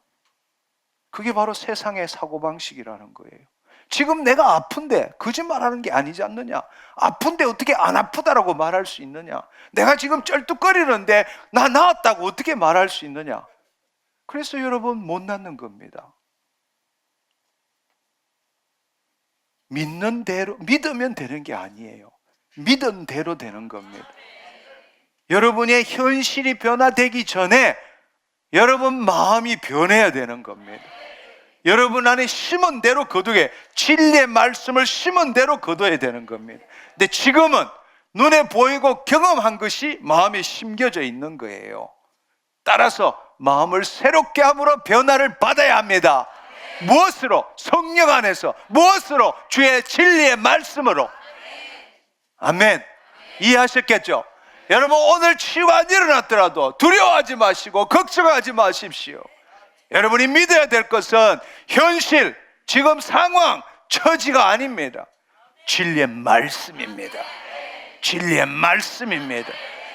S2: 그게 바로 세상의 사고방식이라는 거예요. 지금 내가 아픈데 거짓말하는 게 아니지 않느냐? 아픈데 어떻게 안 아프다라고 말할 수 있느냐? 내가 지금 쩔뚝거리는데 나 나았다고 어떻게 말할 수 있느냐? 그래서 여러분, 못 낫는 겁니다. 믿는 대로, 믿으면 되는 게 아니에요. 믿은 대로 되는 겁니다. 여러분의 현실이 변화되기 전에 여러분 마음이 변해야 되는 겁니다. 여러분 안에 심은 대로 거두게, 진리의 말씀을 심은 대로 거둬야 되는 겁니다. 근데 지금은 눈에 보이고 경험한 것이 마음에 심겨져 있는 거예요. 따라서 마음을 새롭게 함으로 변화를 받아야 합니다. 무엇으로? 성령 안에서. 무엇으로? 주의 진리의 말씀으로. 아멘. 이해하셨겠죠? 여러분, 오늘 치유가 안 일어났더라도 두려워하지 마시고 걱정하지 마십시오. 여러분이 믿어야 될 것은 현실, 지금 상황, 처지가 아닙니다. 진리의 말씀입니다. 진리의 말씀입니다.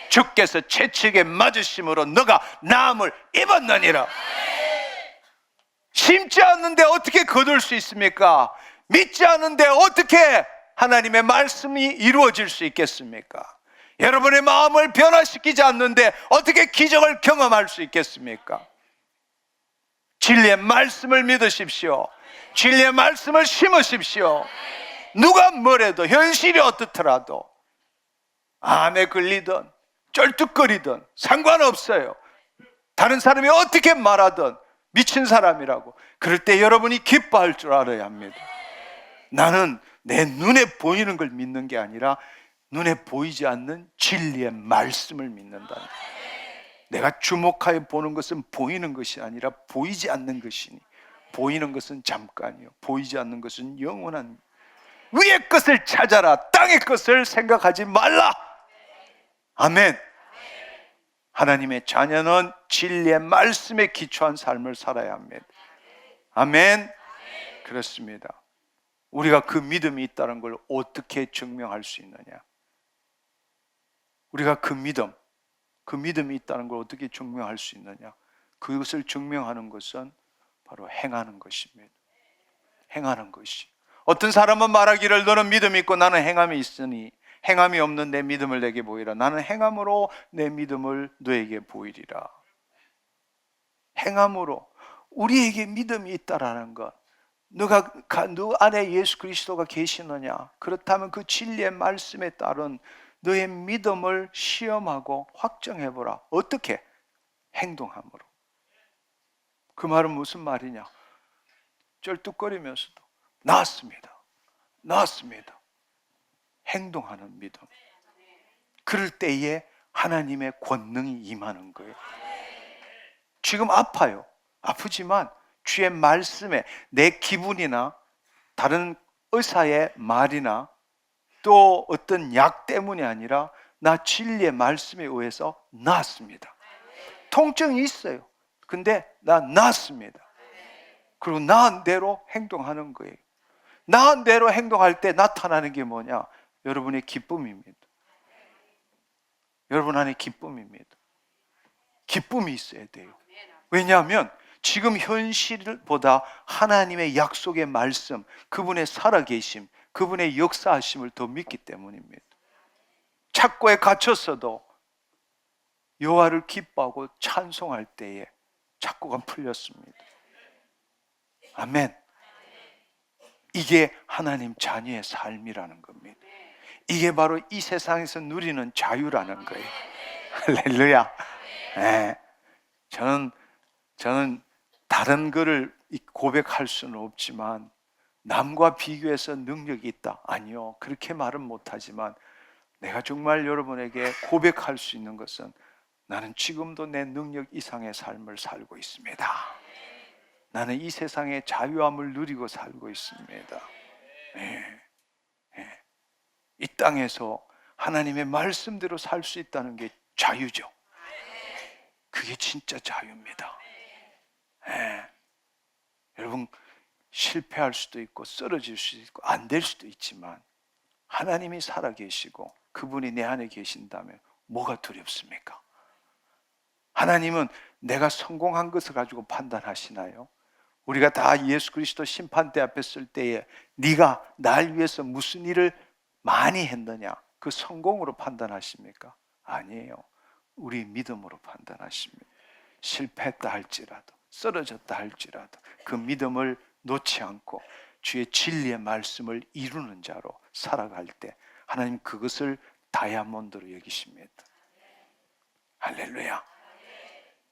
S2: 주께서 채찍에 맞으심으로 너가 나음을 입었느니라. 심지 않는데 어떻게 거둘 수 있습니까? 믿지 않는데 어떻게 하나님의 말씀이 이루어질 수 있겠습니까? 여러분의 마음을 변화시키지 않는데 어떻게 기적을 경험할 수 있겠습니까? 진리의 말씀을 믿으십시오. 진리의 말씀을 심으십시오. 누가 뭐래도, 현실이 어떻더라도, 암에 걸리든 쩔뚝거리든 상관없어요. 다른 사람이 어떻게 말하든 미친 사람이라고, 그럴 때 여러분이 기뻐할 줄 알아야 합니다. 나는 내 눈에 보이는 걸 믿는 게 아니라 눈에 보이지 않는 진리의 말씀을 믿는다. 내가 주목하여 보는 것은 보이는 것이 아니라 보이지 않는 것이니, 보이는 것은 잠깐이요, 보이지 않는 것은 영원한. 위의 것을 찾아라, 땅의 것을 생각하지 말라. 아멘. 하나님의 자녀는 진리의 말씀에 기초한 삶을 살아야 합니다. 아멘. 그렇습니다. 우리가 그 믿음이 있다는 걸 어떻게 증명할 수 있느냐? 우리가 그 믿음이 있다는 걸 어떻게 증명할 수 있느냐? 그것을 증명하는 것은 바로 행하는 것입니다. 행하는 것이. 어떤 사람은 말하기를 너는 믿음이 있고 나는 행함이 있으니 행함이 없는 내 믿음을 내게 보이라. 나는 행함으로 내 믿음을 너에게 보이리라. 행함으로 우리에게 믿음이 있다라는 것. 너 안에 예수 그리스도가 계시느냐? 그렇다면 그 진리의 말씀에 따른 너의 믿음을 시험하고 확정해보라. 어떻게? 행동함으로. 그 말은 무슨 말이냐? 쩔뚝거리면서도 나았습니다. 행동하는 믿음. 그럴 때에 하나님의 권능이 임하는 거예요. 지금 아파요. 아프지만 주의 말씀에 내 기분이나 다른 의사의 말이나 또 어떤 약 때문이 아니라 나 진리의 말씀에 의해서 나았습니다. 통증이 있어요. 근데 나 나았습니다. 그리고 나은 대로 행동하는 거예요. 나은 대로 행동할 때 나타나는 게 뭐냐? 여러분의 기쁨입니다. 여러분 안에 기쁨입니다. 기쁨이 있어야 돼요. 왜냐하면 지금 현실보다 하나님의 약속의 말씀, 그분의 살아계심, 그분의 역사하심을 더 믿기 때문입니다. 착고에 갇혔어도 여호와를 기뻐하고 찬송할 때에 착고가 풀렸습니다. 아멘. 이게 하나님 자녀의 삶이라는 겁니다. 이게 바로 이 세상에서 누리는 자유라는 거예요. 할렐루야. 네. 저는 다른 거를 고백할 수는 없지만 남과 비교해서 능력이 있다. 아니요. 그렇게 말은 못하지만 내가 정말 여러분에게 고백할 수 있는 것은 나는 지금도 내 능력 이상의 삶을 살고 있습니다. 나는 이 세상의 자유함을 누리고 살고 있습니다. 네. 네. 이 땅에서 하나님의 말씀대로 살 수 있다는 게 자유죠. 그게 진짜 자유입니다. 네. 여러분, 실패할 수도 있고 쓰러질 수도 있고 안 될 수도 있지만 하나님이 살아계시고 그분이 내 안에 계신다면 뭐가 두렵습니까? 하나님은 내가 성공한 것을 가지고 판단하시나요? 우리가 다 예수 그리스도 심판대 앞에 설 때에 네가 날 위해서 무슨 일을 많이 했느냐, 그 성공으로 판단하십니까? 아니에요. 우리 믿음으로 판단하십니다. 실패했다 할지라도, 쓰러졌다 할지라도 그 믿음을 놓지 않고 주의 진리의 말씀을 이루는 자로 살아갈 때 하나님 그것을 다이아몬드로 여기십니다. 할렐루야.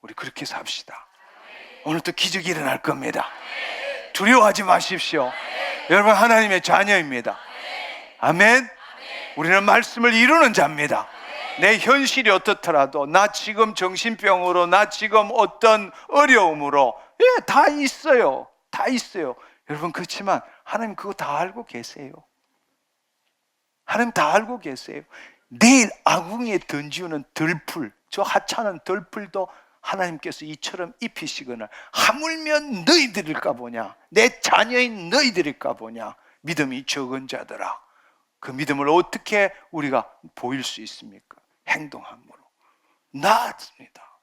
S2: 우리 그렇게 삽시다. 오늘 또 기적이 일어날 겁니다. 두려워하지 마십시오. 여러분, 하나님의 자녀입니다. 아멘. 우리는 말씀을 이루는 자입니다. 내 현실이 어떻더라도, 나 지금 정신병으로, 나 지금 어떤 어려움으로, 다 있어요. 다 있어요. 여러분, 그렇지만 하나님 그거 다 알고 계세요. 하나님 다 알고 계세요. 내일 아궁이에 던지우는 들풀, 저 하찮은 들풀도 하나님께서 이처럼 입히시거늘 하물며 너희들일까 보냐, 내 자녀인 너희들일까 보냐, 믿음이 적은 자들아. 그 믿음을 어떻게 우리가 보일 수 있습니까? 행동함으로. 나았습니다.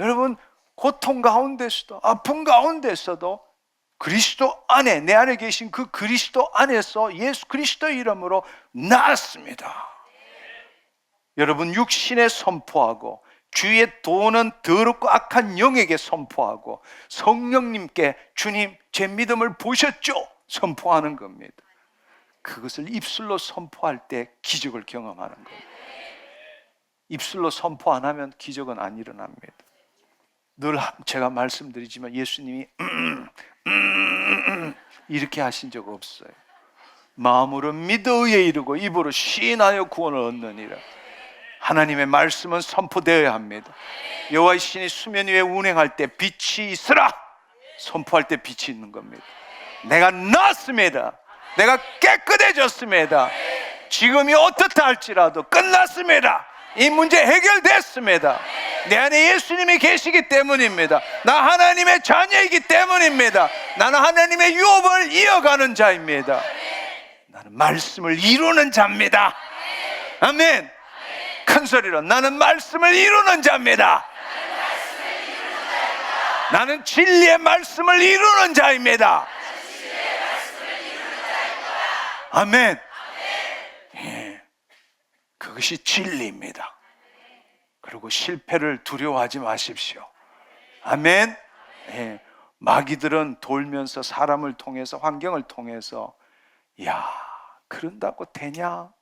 S2: 여러분, 고통 가운데서도, 아픔 가운데서도 그리스도 안에, 내 안에 계신 그 그리스도 안에서 예수 그리스도의 이름으로 나았습니다. 여러분, 육신에 선포하고 주위에 도는 더럽고 악한 영에게 선포하고 성령님께 주님 제 믿음을 보셨죠? 선포하는 겁니다. 그것을 입술로 선포할 때 기적을 경험하는 겁니다. 입술로 선포 안 하면 기적은 안 일어납니다. 늘 제가 말씀드리지만 예수님이 이렇게 하신 적 없어요. 마음으로 믿어 의에 이르고 입으로 시인하여 구원을 얻느니라. 하나님의 말씀은 선포되어야 합니다. 여호와의 신이 수면 위에 운행할 때 빛이 있으라 선포할 때 빛이 있는 겁니다. 내가 나았습니다. 내가 깨끗해졌습니다. 지금이 어떻다 할지라도 끝났습니다. 이 문제 해결됐습니다. 내 안에 예수님이 계시기 때문입니다. 나 하나님의 자녀이기 때문입니다. 나는 하나님의 유업을 이어가는 자입니다. 나는 말씀을 이루는 자입니다. 아멘. 큰 소리로 나는 말씀을 이루는 자입니다. 나는 진리의 말씀을 이루는 자입니다. 아멘. 예, 그것이 진리입니다. 그리고 실패를 두려워하지 마십시오. 아멘. 예, 마귀들은 돌면서 사람을 통해서, 환경을 통해서, 야, 그런다고 되냐?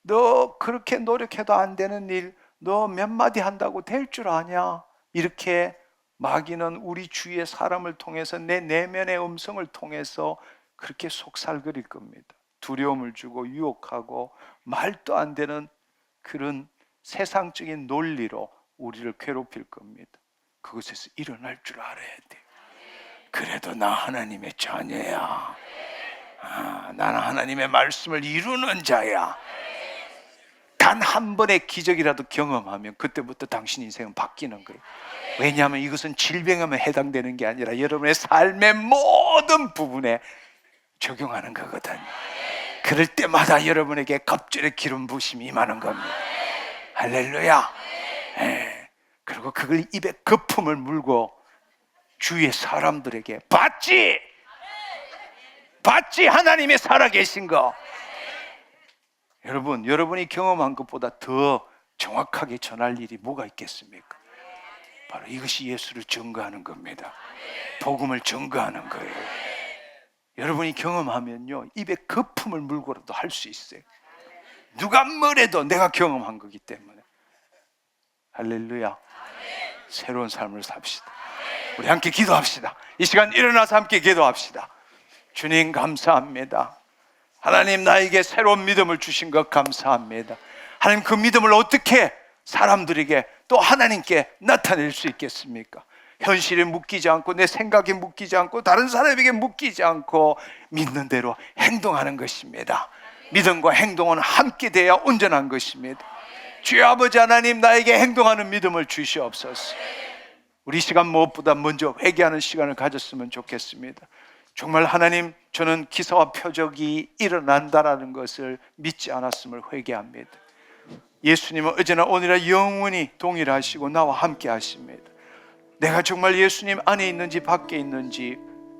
S2: 너 그렇게 노력해도 안 되는 일, 너 몇 마디 한다고 될 줄 아냐? 이렇게 마귀는 우리 주위의 사람을 통해서, 내 내면의 음성을 통해서 그렇게 속살거릴 겁니다. 두려움을 주고 유혹하고 말도 안 되는 그런 세상적인 논리로 우리를 괴롭힐 겁니다. 그것에서 일어날 줄 알아야 돼요. 그래도 나 하나님의 자녀야. 나는 하나님의 말씀을 이루는 자야. 단 한 번의 기적이라도 경험하면 그때부터 당신 인생은 바뀌는 거예요. 왜냐하면 이것은 질병에만 해당되는 게 아니라 여러분의 삶의 모든 부분에 적용하는 거거든요. 그럴 때마다 여러분에게 갑절의 기름 부심이 임하는 겁니다. 할렐루야. 네. 그리고 그리고 그걸 입에 거품을 물고 주위의 사람들에게 봤지? 봤지? 하나님의 살아계신 거. 여러분, 여러분이 경험한 것보다 더 정확하게 전할 일이 뭐가 있겠습니까? 바로 이것이 예수를 증거하는 겁니다. 복음을 증거하는 거예요. 여러분이 경험하면요, 입에 거품을 물고라도 할 수 있어요. 누가 뭐래도 내가 경험한 거기 때문에. 할렐루야. 새로운 삶을 삽시다. 우리 함께 기도합시다. 이 시간 일어나서 함께 기도합시다. 주님 감사합니다. 하나님, 나에게 새로운 믿음을 주신 것 감사합니다. 하나님, 그 믿음을 어떻게 사람들에게 또 하나님께 나타낼 수 있겠습니까? 현실에 묶이지 않고, 내 생각에 묶이지 않고, 다른 사람에게 묶이지 않고 믿는 대로 행동하는 것입니다. 믿음과 행동은 함께 돼야 온전한 것입니다. 주여 아버지 하나님, 나에게 행동하는 믿음을 주시옵소서. 우리 시간 무엇보다 먼저 회개하는 시간을 가졌으면 좋겠습니다. 정말 하나님, 저는 기사와 표적이 일어난다라는 것을 믿지 않았음을 회개합니다. 예수님은 어제나 오늘이나 영원히 동일하시고 나와 함께 하십니다. 내가 정말 예수님 안에 있는지 밖에 있는지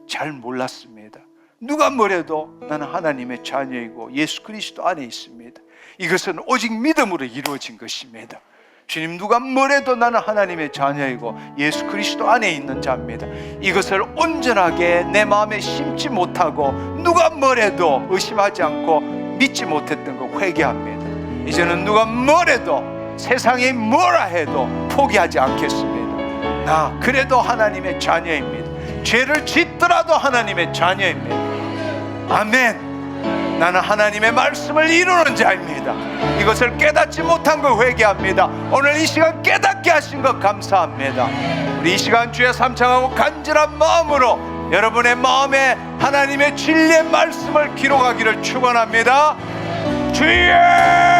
S2: 잘 몰랐습니다. 누가 뭐래도 나는 하나님의 자녀이고 예수 그리스도 안에 있습니다. 이것은 오직 믿음으로 이루어진 것입니다. 주님, 누가 뭐래도 나는 하나님의 자녀이고 예수 그리스도 안에 있는 자입니다. 이것을 온전하게 내 마음에 심지 못하고 누가 뭐래도 의심하지 않고 믿지 못했던 거 회개합니다. 이제는 누가 뭐래도, 세상이 뭐라 해도 포기하지 않겠습니다. 나 그래도 하나님의 자녀입니다. 죄를 짓더라도 하나님의 자녀입니다. 아멘. 나는 하나님의 말씀을 이루는 자입니다. 이것을 깨닫지 못한 걸 회개합니다. 오늘 이 시간 깨닫게 하신 것 감사합니다. 우리 이 시간 주의 삼창하고 간절한 마음으로 여러분의 마음에 하나님의 진리의 말씀을 기록하기를 축원합니다. 주여!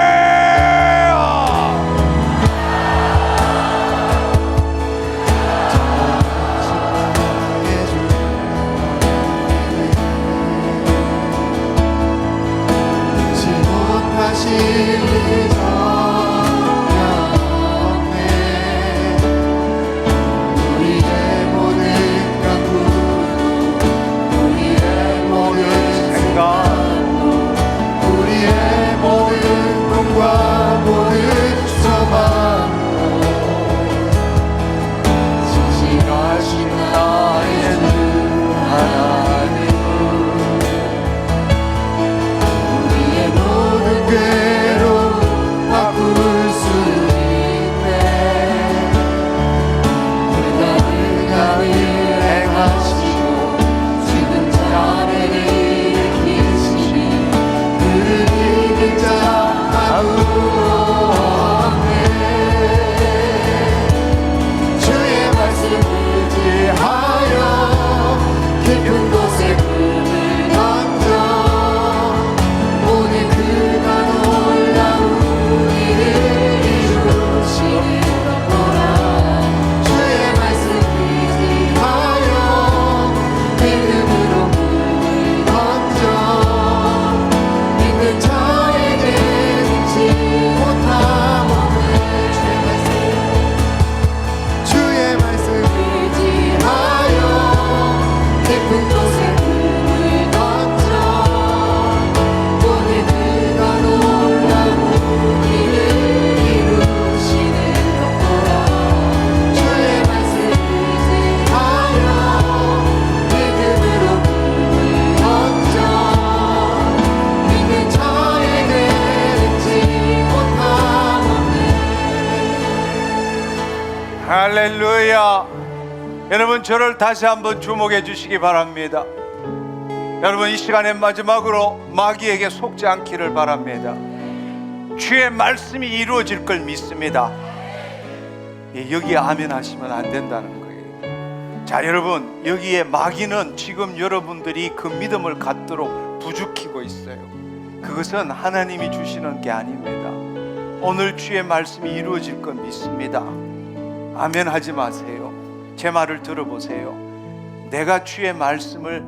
S2: 할렐루야. 여러분, 저를 다시 한번 주목해 주시기 바랍니다. 여러분, 이 시간의 마지막으로 마귀에게 속지 않기를 바랍니다. 주의 말씀이 이루어질 걸 믿습니다. 여기에 아멘 하시면 안 된다는 거예요. 자, 여러분, 여기에 마귀는 지금 여러분들이 그 믿음을 갖도록 부추기고 있어요. 그것은 하나님이 주시는 게 아닙니다. 오늘 주의 말씀이 이루어질 걸 믿습니다. 아멘 하지 마세요. 제 말을 들어보세요. 내가 주의 말씀을,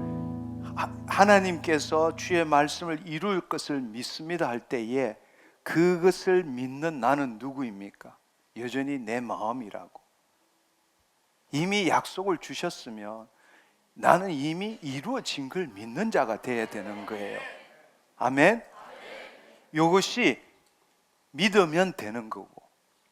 S2: 하나님께서 주의 말씀을 이룰 것을 믿습니다 할 때에 그것을 믿는 나는 누구입니까? 여전히 내 마음이라고. 이미 약속을 주셨으면 나는 이미 이루어진 걸 믿는 자가 되어야 되는 거예요. 아멘. 이것이 믿으면 되는 거고,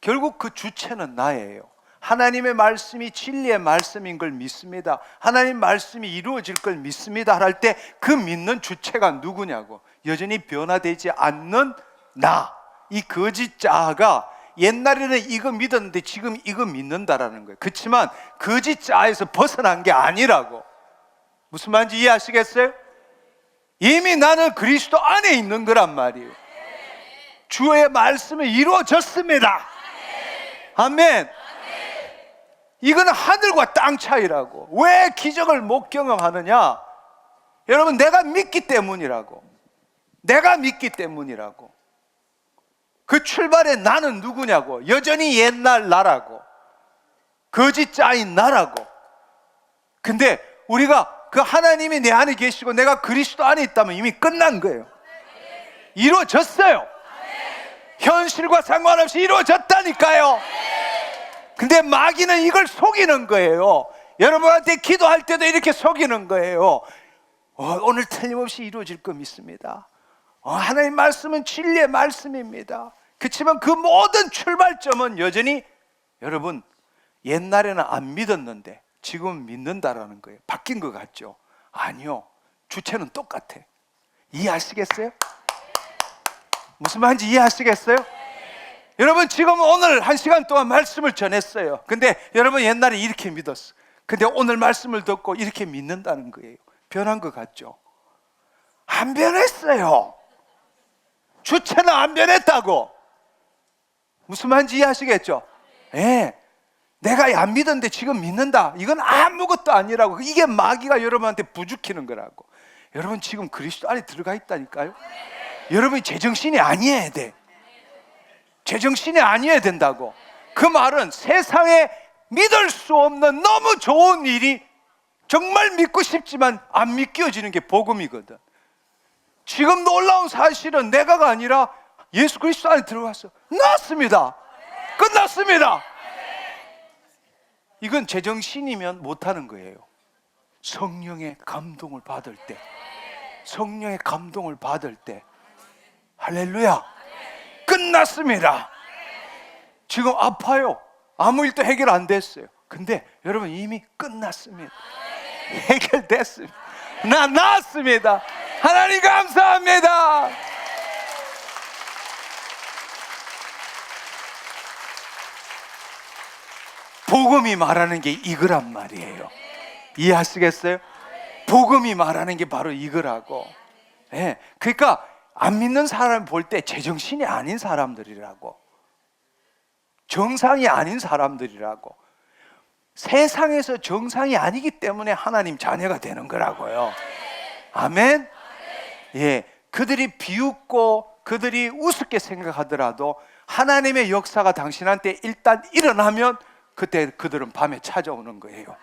S2: 결국 그 주체는 나예요. 하나님의 말씀이 진리의 말씀인 걸 믿습니다. 하나님 말씀이 이루어질 걸 믿습니다 할 때 그 믿는 주체가 누구냐고. 여전히 변화되지 않는 나, 이 거짓 자아가 옛날에는 이거 믿었는데 지금 이거 믿는다라는 거예요. 그렇지만 거짓 자아에서 벗어난 게 아니라고. 무슨 말인지 이해하시겠어요? 이미 나는 그리스도 안에 있는 거란 말이에요. 주의 말씀이 이루어졌습니다. 아멘. 이거는 하늘과 땅 차이라고. 왜 기적을 못 경험하느냐? 여러분, 내가 믿기 때문이라고. 내가 믿기 때문이라고. 그 출발의 나는 누구냐고. 여전히 옛날 나라고. 거짓 자인 나라고. 근데 우리가 그 하나님이 내 안에 계시고 내가 그리스도 안에 있다면 이미 끝난 거예요. 이루어졌어요. 현실과 상관없이 이루어졌다니까요. 근데 마귀는 이걸 속이는 거예요. 여러분한테 기도할 때도 이렇게 속이는 거예요. 오늘 틀림없이 이루어질 거 믿습니다. 하나님 말씀은 진리의 말씀입니다. 그렇지만 그 모든 출발점은 여전히 여러분 옛날에는 안 믿었는데 지금 믿는다라는 거예요. 바뀐 것 같죠? 아니요. 주체는 똑같아. 이해하시겠어요? 무슨 말인지 이해하시겠어요? 여러분, 지금 오늘 1시간 동안 말씀을 전했어요. 근데 여러분 옛날에 이렇게 믿었어. 근데 오늘 말씀을 듣고 이렇게 믿는다는 거예요. 변한 것 같죠? 안 변했어요. 주체는 안 변했다고. 무슨 말인지 이해하시겠죠? 예. 내가 안 믿었는데 지금 믿는다. 이건 아무것도 아니라고. 이게 마귀가 여러분한테 부추기는 거라고. 여러분 지금 그리스도 안에 들어가 있다니까요. 여러분이 제정신이 아니어야 돼. 제정신이 아니어야 된다고. 그 말은 세상에 믿을 수 없는 너무 좋은 일이 정말 믿고 싶지만 안 믿겨지는 게 복음이거든. 지금 놀라운 사실은 내가가 아니라 예수 그리스도 안에 들어갔어. 났습니다. 끝났습니다. 이건 제정신이면 못하는 거예요. 성령의 감동을 받을 때, 성령의 감동을 받을 때, 할렐루야, 끝났습니다. 지금 아파요. 아무 일도 해결 안 됐어요. 근데 여러분 이미 끝났습니다. 해결됐습니다. 나 나았습니다. 하나님 감사합니다. 복음이 말하는 게 이거란 말이에요. 이해하시겠어요? 복음이 말하는 게 바로 이거라고. 네. 그러니까 안 믿는 사람 볼 때 제정신이 아닌 사람들이라고, 정상이 아닌 사람들이라고. 세상에서 정상이 아니기 때문에 하나님 자녀가 되는 거라고요. 아멘. 예, 그들이 비웃고 그들이 우습게 생각하더라도 하나님의 역사가 당신한테 일단 일어나면 그때 그들은 밤에 찾아오는 거예요.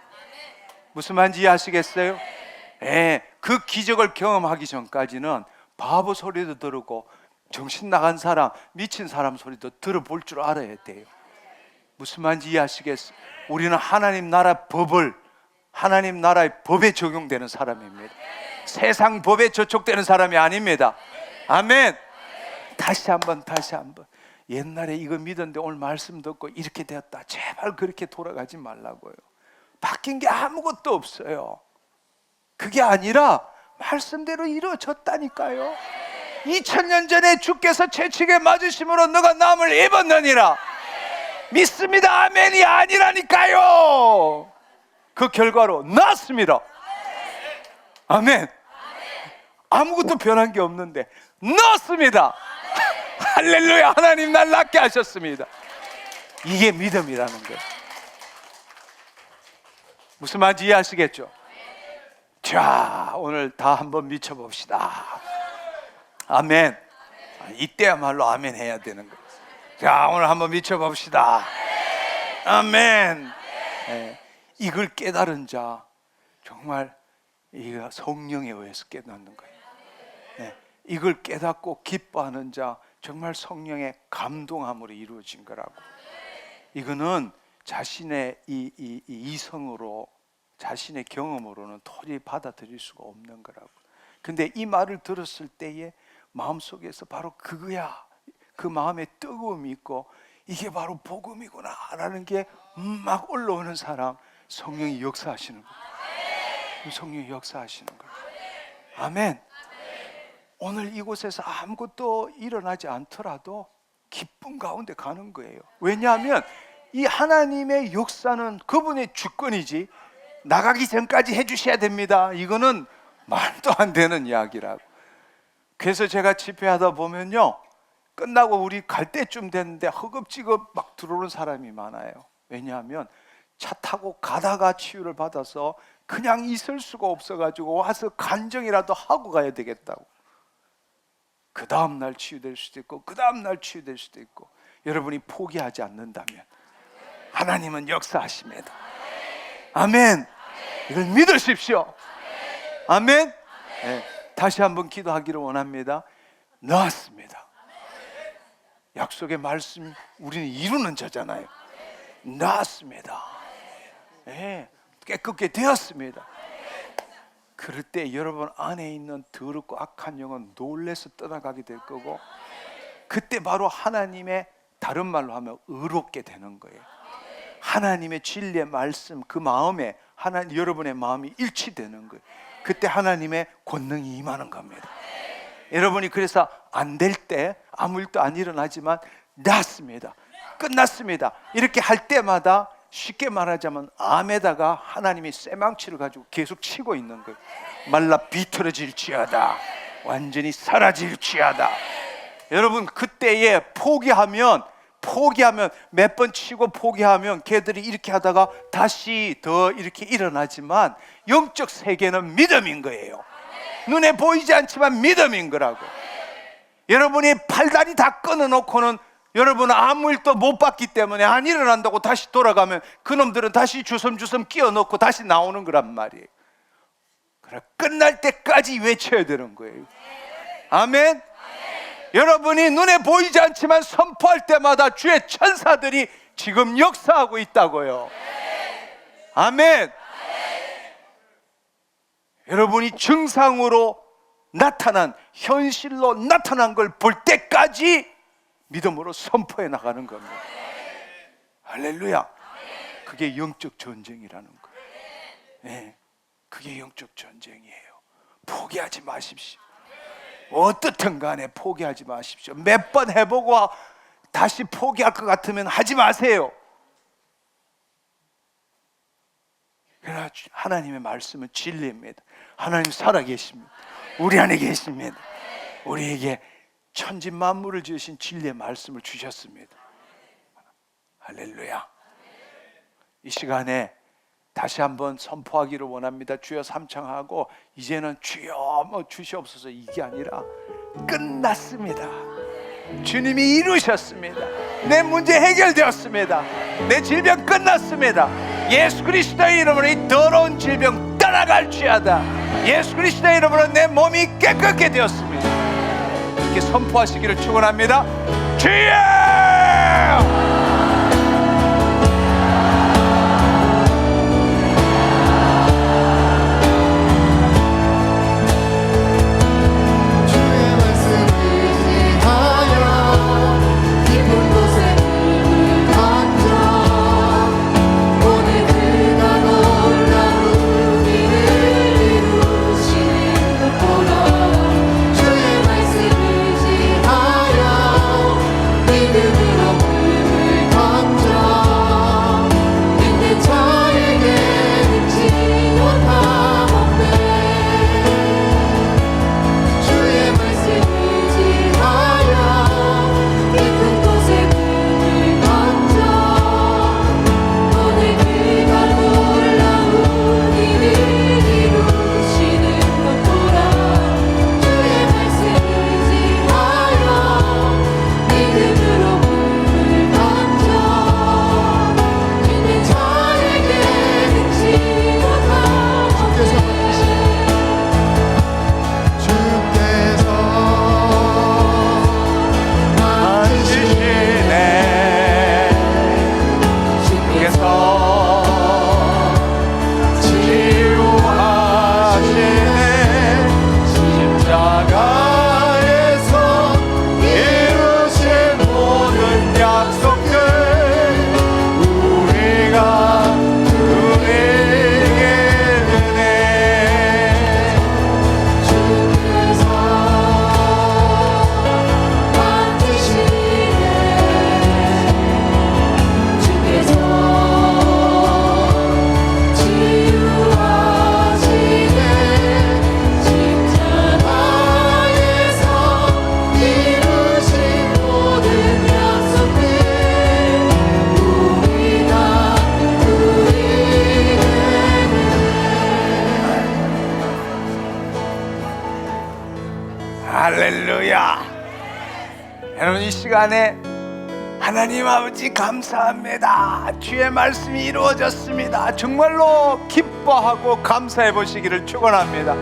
S2: 무슨 말인지 이해하시겠어요? 예, 그 기적을 경험하기 전까지는 바보 소리도 들고 정신 나간 사람, 미친 사람 소리도 들어볼 줄 알아야 돼요. 무슨 말인지 이해하시겠어요? 우리는 하나님 나라 법을, 하나님 나라의 법에 적용되는 사람입니다. 세상 법에 저촉되는 사람이 아닙니다. 아멘. 다시 한번 옛날에 이거 믿었는데 오늘 말씀 듣고 이렇게 되었다. 제발 그렇게 돌아가지 말라고요. 바뀐 게 아무것도 없어요. 그게 아니라 말씀대로 이루어졌다니까요. 2000년 전에 주께서 채찍에 맞으심으로 너가 남을 입었느니라. 믿습니다. 아멘이 아니라니까요. 그 결과로 났습니다. 아멘. 아무것도 변한 게 없는데 났습니다. 할렐루야. 하나님 날 낫게 하셨습니다. 이게 믿음이라는 거예요. 무슨 말인지 이해하시겠죠? 자, 오늘 다 한번 미쳐봅시다. 아멘. 이때야말로 아멘 해야 되는 거예요. 자, 오늘 한번 미쳐봅시다. 아멘. 네, 이걸 깨달은 자 정말 이가 성령에 의해서 깨닫는 거예요. 네, 이걸 깨닫고 기뻐하는 자 정말 성령의 감동함으로 이루어진 거라고. 이거는 자신의 이 이성으로, 자신의 경험으로는 도저히 받아들일 수가 없는 거라고. 근데 이 말을 들었을 때에 마음속에서 바로 그거야, 그 마음에 뜨거움이 있고 이게 바로 복음이구나 라는 게 막 올라오는 사람, 성령이 역사하시는 거예요. 성령이 역사하시는 거예요. 아멘. 오늘 이곳에서 아무것도 일어나지 않더라도 기쁨 가운데 가는 거예요. 왜냐하면 이 하나님의 역사는 그분의 주권이지 나가기 전까지 해주셔야 됩니다, 이거는 말도 안 되는 이야기라고. 그래서 제가 집회하다 보면요, 끝나고 우리 갈 때쯤 됐는데 허겁지겁 막 들어오는 사람이 많아요. 왜냐하면 차 타고 가다가 치유를 받아서 그냥 있을 수가 없어가지고 와서 간정이라도 하고 가야 되겠다고. 그 다음날 치유될 수도 있고 그 다음날 치유될 수도 있고. 여러분이 포기하지 않는다면 하나님은 역사하십니다. 아멘. 이걸 믿으십시오. 아멘. 네, 다시 한번 기도하기를 원합니다. 나았습니다. 약속의 말씀 우리는 이루는 자잖아요. 나았습니다. 네, 깨끗게 되었습니다. 그럴 때 여러분 안에 있는 더럽고 악한 영은 놀래서 떠나가게 될 거고, 그때 바로 하나님의, 다른 말로 하면 의롭게 되는 거예요. 하나님의 진리의 말씀, 그 마음에 여러분의 마음이 일치되는 거예요. 그때 하나님의 권능이 임하는 겁니다. 여러분이 그래서 안 될 때, 아무 일도 안 일어나지만 났습니다, 끝났습니다 이렇게 할 때마다 쉽게 말하자면 암에다가 하나님이 쇠망치를 가지고 계속 치고 있는 거예요. 말라 비틀어질지어다, 완전히 사라질지어다. 여러분 그때에 포기하면 몇 번 치고 포기하면 걔들이 이렇게 하다가 다시 더 이렇게 일어나지만 영적 세계는 믿음인 거예요. 눈에 보이지 않지만 믿음인 거라고. 여러분이 팔다리 다 끊어놓고는 여러분은 아무 일도 못 봤기 때문에 안 일어난다고 다시 돌아가면 그놈들은 다시 주섬주섬 끼워넣고 다시 나오는 거란 말이에요. 그래, 끝날 때까지 외쳐야 되는 거예요. 아멘. 여러분이 눈에 보이지 않지만 선포할 때마다 주의 천사들이 지금 역사하고 있다고요. 아멘. 여러분이 증상으로 나타난, 현실로 나타난 걸 볼 때까지 믿음으로 선포해 나가는 겁니다. 할렐루야. 그게 영적 전쟁이라는 거예요. 네, 그게 영적 전쟁이에요. 포기하지 마십시오. 어떻든 간에 포기하지 마십시오. 몇 번 해보고 다시 포기할 것 같으면 하지 마세요. 그러나 하나님의 말씀은 진리입니다. 하나님 살아계십니다. 우리 안에 계십니다. 우리에게 천지 만물을 지으신 진리의 말씀을 주셨습니다. 할렐루야. 이 시간에 다시 한번 선포하기를 원합니다. 주여 삼창하고 이제는 주여 뭐 주시옵소서, 이게 아니라 끝났습니다. 주님이 이루셨습니다. 내 문제 해결되었습니다. 내 질병 끝났습니다. 예수 그리스도의 이름으로 이 더러운 질병 떠나갈지어다. 예수 그리스도의 이름으로 내 몸이 깨끗게 되었습니다. 이렇게 선포하시기를 축원합니다. 주여!
S3: 믿음으로
S2: 여러분 이 시간에 하나님 아버지 감사합니다. 주의 말씀이 이루어졌습니다. 정말로 기뻐하고 감사해 보시기를 축원합니다.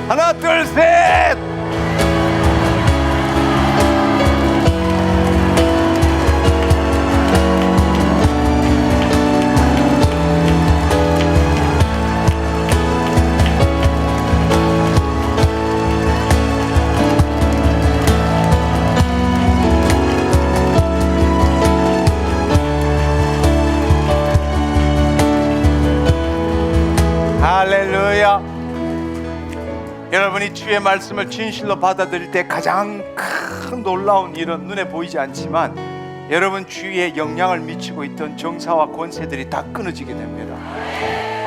S2: 하나 둘 셋. 할렐루야. 여러분이 주의 말씀을 진실로 받아들일 때 가장 큰 놀라운 일은 눈에 보이지 않지만 여러분 주위에 영향을 미치고 있던 정사와 권세들이 다 끊어지게 됩니다.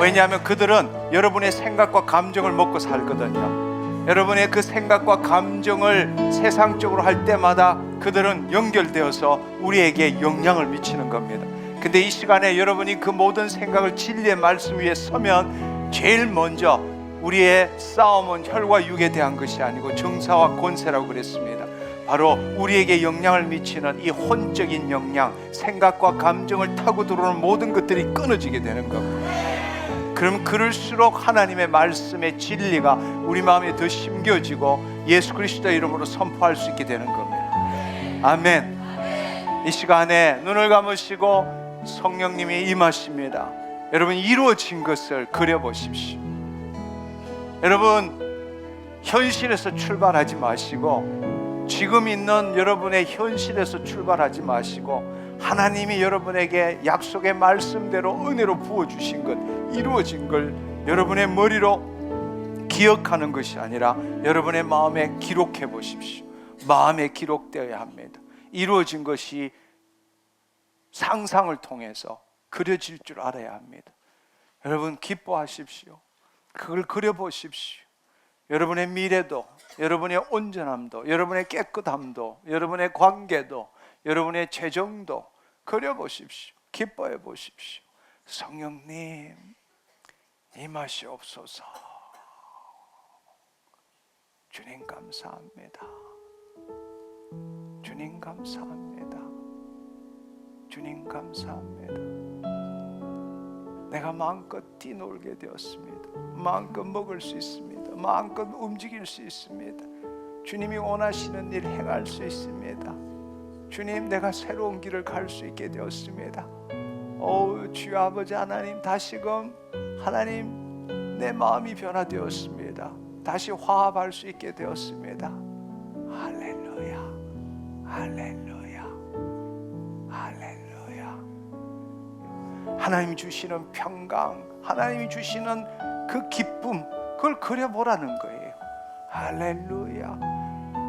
S2: 왜냐하면 그들은 여러분의 생각과 감정을 먹고 살거든요. 여러분의 그 생각과 감정을 세상적으로 할 때마다 그들은 연결되어서 우리에게 영향을 미치는 겁니다. 근데 이 시간에 여러분이 그 모든 생각을 진리의 말씀 위에 서면 제일 먼저 우리의 싸움은 혈과 육에 대한 것이 아니고 정사와 권세라고 그랬습니다. 바로 우리에게 영향을 미치는 이 혼적인 영향, 생각과 감정을 타고 들어오는 모든 것들이 끊어지게 되는 겁니다. 그럼 그럴수록 하나님의 말씀의 진리가 우리 마음에 더 심겨지고 예수 그리스도의 이름으로 선포할 수 있게 되는 겁니다. 아멘. 이 시간에 눈을 감으시고 성령님이 임하십니다. 여러분 이루어진 것을 그려보십시오. 여러분 현실에서 출발하지 마시고 지금 있는 여러분의 현실에서 출발하지 마시고 하나님이 여러분에게 약속의 말씀대로 은혜로 부어주신 것, 이루어진 걸 여러분의 머리로 기억하는 것이 아니라 여러분의 마음에 기록해 보십시오. 마음에 기록되어야 합니다. 이루어진 것이 상상을 통해서 그려질 줄 알아야 합니다. 여러분 기뻐하십시오. 그걸 그려보십시오. 여러분의 미래도, 여러분의 온전함도, 여러분의 깨끗함도, 여러분의 관계도, 여러분의 재정도 그려보십시오. 기뻐해 보십시오. 성령님 임하시옵소서. 주님 감사합니다. 주님 감사합니다. 주님 감사합니다. 내가 마음껏 뛰놀게 되었습니다. 마음껏 먹을 수 있습니다. 마음껏 움직일 수 있습니다. 주님이 원하시는 일 행할 수 있습니다. 주님 내가 새로운 길을 갈 수 있게 되었습니다. 주 아버지 하나님 다시금 하나님 내 마음이 변화되었습니다. 다시 화합할 수 있게 되었습니다. 할렐루야 할렐루야 할렐루야. 하나님이 주시는 평강, 하나님이 주시는 그 기쁨, 그걸 그려보라는 거예요. 할렐루야.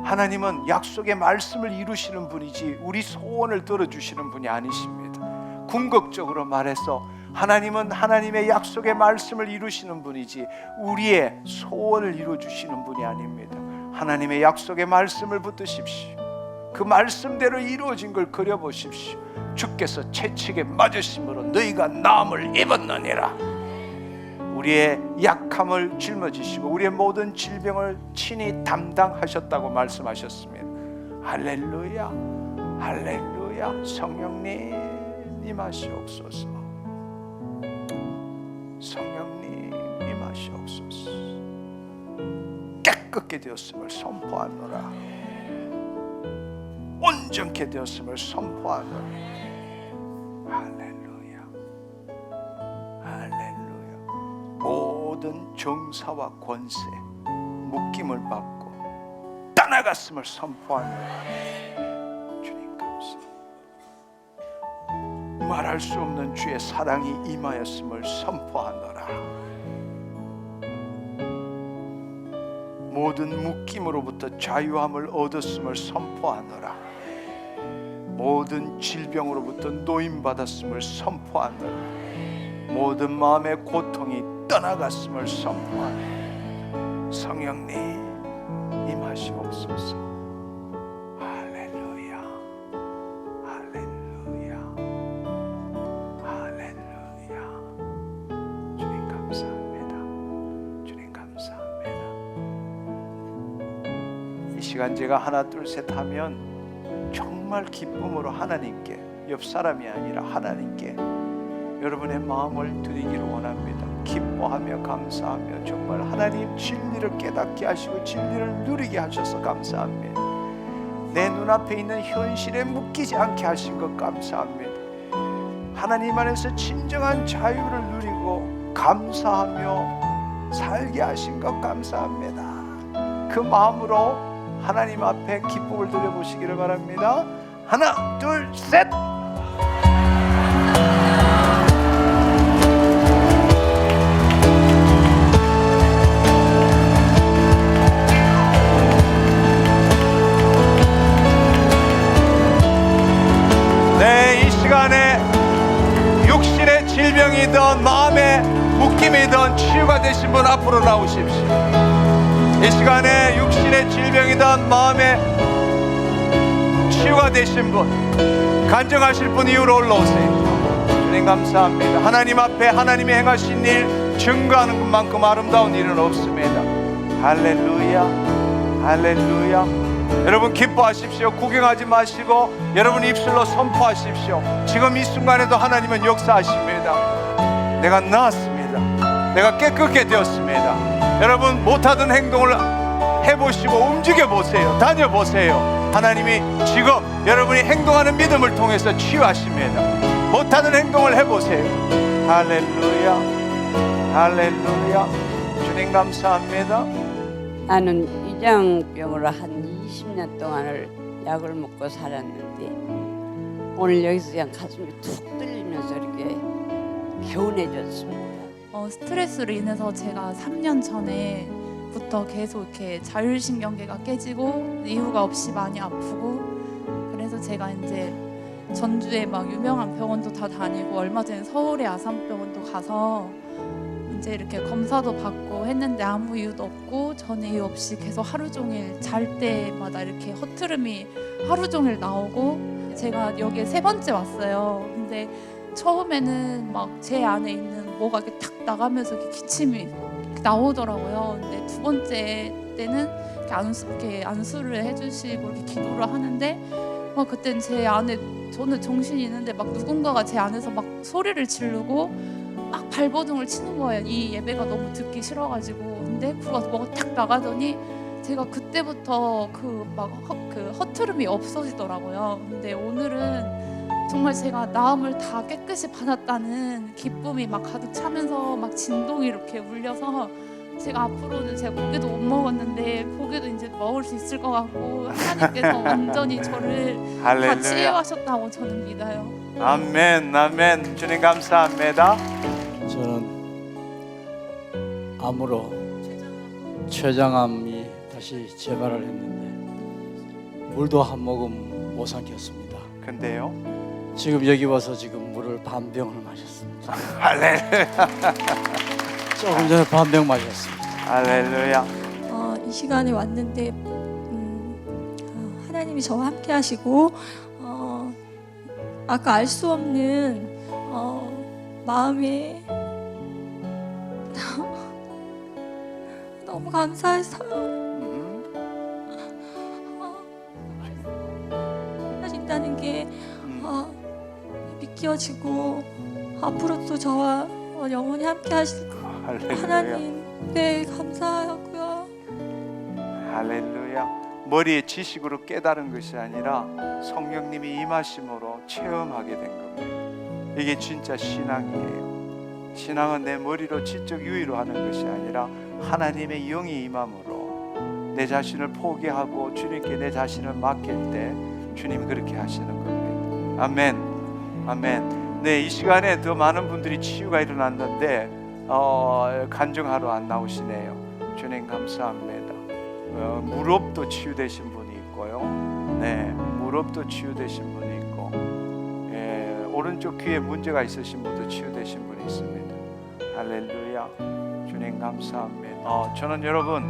S2: 하나님은 약속의 말씀을 이루시는 분이지 우리 소원을 들어주시는 분이 아니십니다. 궁극적으로 말해서 하나님은 하나님의 약속의 말씀을 이루시는 분이지 우리의 소원을 이루어주시는 분이 아닙니다. 하나님의 약속의 말씀을 붙드십시오. 그 말씀대로 이루어진 걸 그려보십시오. 주께서 채찍에 맞으심으로 너희가 나음을 입었느니라. 우리의 약함을 짊어지시고 우리의 모든 질병을 친히 담당하셨다고 말씀하셨습니다. 할렐루야 할렐루야. 성령님 임하시옵소서. 성령님 임하시옵소서. 깨끗게 되었음을 선포하노라. 온전케 되었음을 선포하노라. 할렐루야 할렐루야. 모든 정사와 권세 묶임을 받고 떠나갔음을 선포하노라. 주님 감사합니다. 말할 수 없는 주의 사랑이 임하였음을 선포하노라. 모든 묶임으로부터 자유함을 얻었음을 선포하노라. 모든 질병으로부터 노임받았음을 선포하노라. 모든 마음의 고통이 떠나갔음을 선포하노라. 성령님 임하시옵소서. 할렐루야 할렐루야 할렐루야. 주님 감사합니다. 주님 감사합니다. 이 시간 제가 하나 둘 셋 하면 정말 기쁨으로 하나님께, 옆 사람이 아니라 하나님께 여러분의 마음을 드리기를 원합니다. 기뻐하며 감사하며 정말 하나님 진리를 깨닫게 하시고 진리를 누리게 하셔서 감사합니다. 내 눈앞에 있는 현실에 묶이지 않게 하신 것 감사합니다. 하나님 안에서 진정한 자유를 누리고 감사하며 살게 하신 것 감사합니다. 그 마음으로 하나님 앞에 기쁨을 드려보시기를 바랍니다. 하나, 둘, 셋!
S1: 네, 이 시간에 육신의 질병이든 마음의 묶임이든 치유가 되신 분 앞으로 나오십시오. 이 시간에 육신의 질병이든 마음의 치유가 되신 분, 간증하실 분 이후로 올라오세요. 주님 감사합니다. 하나님 앞에 하나님이 행하신 일 증거하는 것만큼 아름다운 일은 없습니다. 할렐루야, 할렐루야. 여러분 기뻐하십시오. 구경하지 마시고 여러분 입술로 선포하십시오. 지금 이 순간에도 하나님은 역사하십니다. 내가 나았습니다. 내가 깨끗게 되었습니다. 여러분 못하던 행동을 해보시고 움직여보세요. 다녀보세요. 하나님이 지금 여러분이 행동하는 믿음을 통해서 치유하십니다. 못하는 행동을 해보세요. 할렐루야, 할렐루야. 주님 감사합니다.
S3: 나는 위장병으로 한 20년 동안을 약을 먹고 살았는데 오늘 여기서 그냥 가슴이 툭 뚫리면서 이렇게 개운해졌습니다.
S4: 스트레스로 인해서 제가 3년 전에부터 계속 이렇게 자율신경계가 깨지고 이유가 없이 많이 아프고, 그래서 제가 이제 전주에 막 유명한 병원도 다 다니고 얼마 전에 서울의 아산병원도 가서 이제 이렇게 검사도 받고 했는데 아무 이유도 없고 전에 이유 없이 계속 하루 종일 잘 때마다 이렇게 허트름이 하루 종일 나오고, 제가 여기에 3번째 왔어요. 근데 처음에는 막 제 안에 있는 뭐가 이렇게 탁 나가면서 이렇게 기침이 나오더라고요. 근데 2번째 때는 이렇게 안수를 해주시고 이렇게 기도를 하는데 그때는 제 안에, 저는 정신이 있는데 막 누군가가 제 안에서 막 소리를 지르고 막 발버둥을 치는 거예요. 이 예배가 너무 듣기 싫어가지고. 근데 그거 뭐가 탁 나가더니 제가 그때부터 그 허트름이 없어지더라고요. 근데 오늘은 정말 제가 마음을 다 깨끗이 받았다는 기쁨이 막 가득 차면서 막 진동이 이렇게 울려서 제가 앞으로는 제가 고기도 못 먹었는데 고기도 이제 먹을 수 있을 것 같고, 하나님께서 완전히 저를 다 치유하셨다고 저는 믿어요.
S1: 아멘, 아멘. 주님 감사합니다.
S5: 저는 암으로 췌장암이 다시 재발을 했는데 물도 한 모금 못 삼켰습니다.
S2: 근데요,
S5: 지금 여기 와서 지금 물을 반 병을 마셨습니다.
S2: 할렐루야,
S5: 조금 전에 반 병 마셨습니다.
S2: 할렐루야.
S6: 이 시간에 왔는데 하나님이 저와 함께 하시고 아까 알 수 없는 마음에 너무 감사했어요. 하신다는 게 믿겨지고 앞으로 또 저와 영원히 함께 하실
S2: 할렐루야.
S6: 하나님, 네, 감사하고요.
S2: 할렐루야. 머리의 지식으로 깨달은 것이 아니라 성령님이 임하심으로 체험하게 된 겁니다. 이게 진짜 신앙이에요. 신앙은 내 머리로 지적 유의로 하는 것이 아니라 하나님의 영이 임함으로 내 자신을 포기하고 주님께 내 자신을 맡길 때 주님이 그렇게 하시는 겁니다. 아멘, 아멘. 네, 이 시간에 더 많은 분들이 치유가 일어났는데 간증하러 안 나오시네요. 주님 감사합니다. 무릎도 치유되신 분이 있고요. 네, 무릎도 치유되신 분이 있고, 오른쪽 귀에 문제가 있으신 분도 치유되신 분이 있습니다. 할렐루야. 주님 감사합니다. 저는 여러분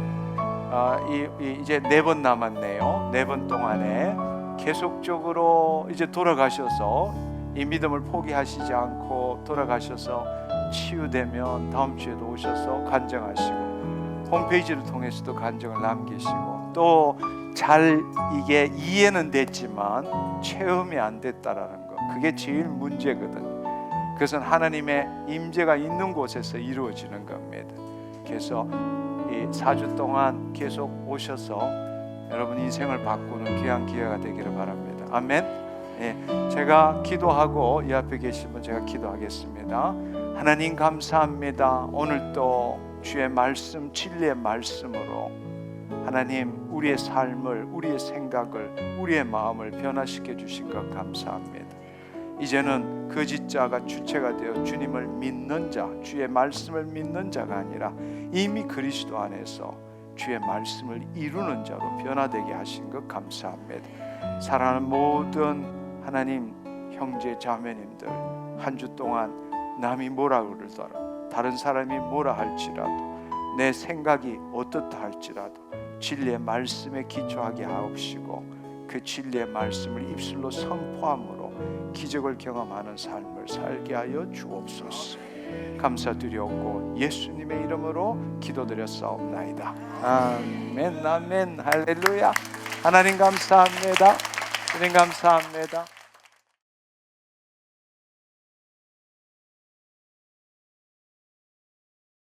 S2: 이제 4번 남았네요. 4번 동안에 계속적으로 이제 돌아가셔서 이 믿음을 포기하시지 않고 돌아가셔서 치유되면 다음 주에도 오셔서 간증하시고 홈페이지를 통해서도 간증을 남기시고 또 잘 이게 이해는 됐지만 체험이 안 됐다라는 거, 그게 제일 문제거든. 그것은 하나님의 임재가 있는 곳에서 이루어지는 겁니다. 그래서 이 4주 동안 계속 오셔서 여러분 인생을 바꾸는 귀한 기회가 되기를 바랍니다. 아멘. 예, 제가 기도하고 이 앞에 계신 분 제가 기도하겠습니다. 하나님 감사합니다. 오늘 또 주의 말씀, 진리의 말씀으로 하나님 우리의 삶을, 우리의 생각을, 우리의 마음을 변화시켜 주신 것 감사합니다. 이제는 거짓자가 주체가 되어 주님을 믿는 자, 주의 말씀을 믿는 자가 아니라 이미 그리스도 안에서 주의 말씀을 이루는 자로 변화되게 하신 것 감사합니다. 사랑하는 모든 하나님 형제 자매님들, 한 주 동안 남이 뭐라 그러더라도, 다른 사람이 뭐라 할지라도, 내 생각이 어떻다 할지라도 진리의 말씀에 기초하게 하옵시고, 그 진리의 말씀을 입술로 선포함으로 기적을 경험하는 삶을 살게 하여 주옵소서. 감사드렸고 예수님의 이름으로 기도드렸사옵나이다. 아멘, 아멘, 할렐루야. 하나님 감사합니다. 주님 감사합니다.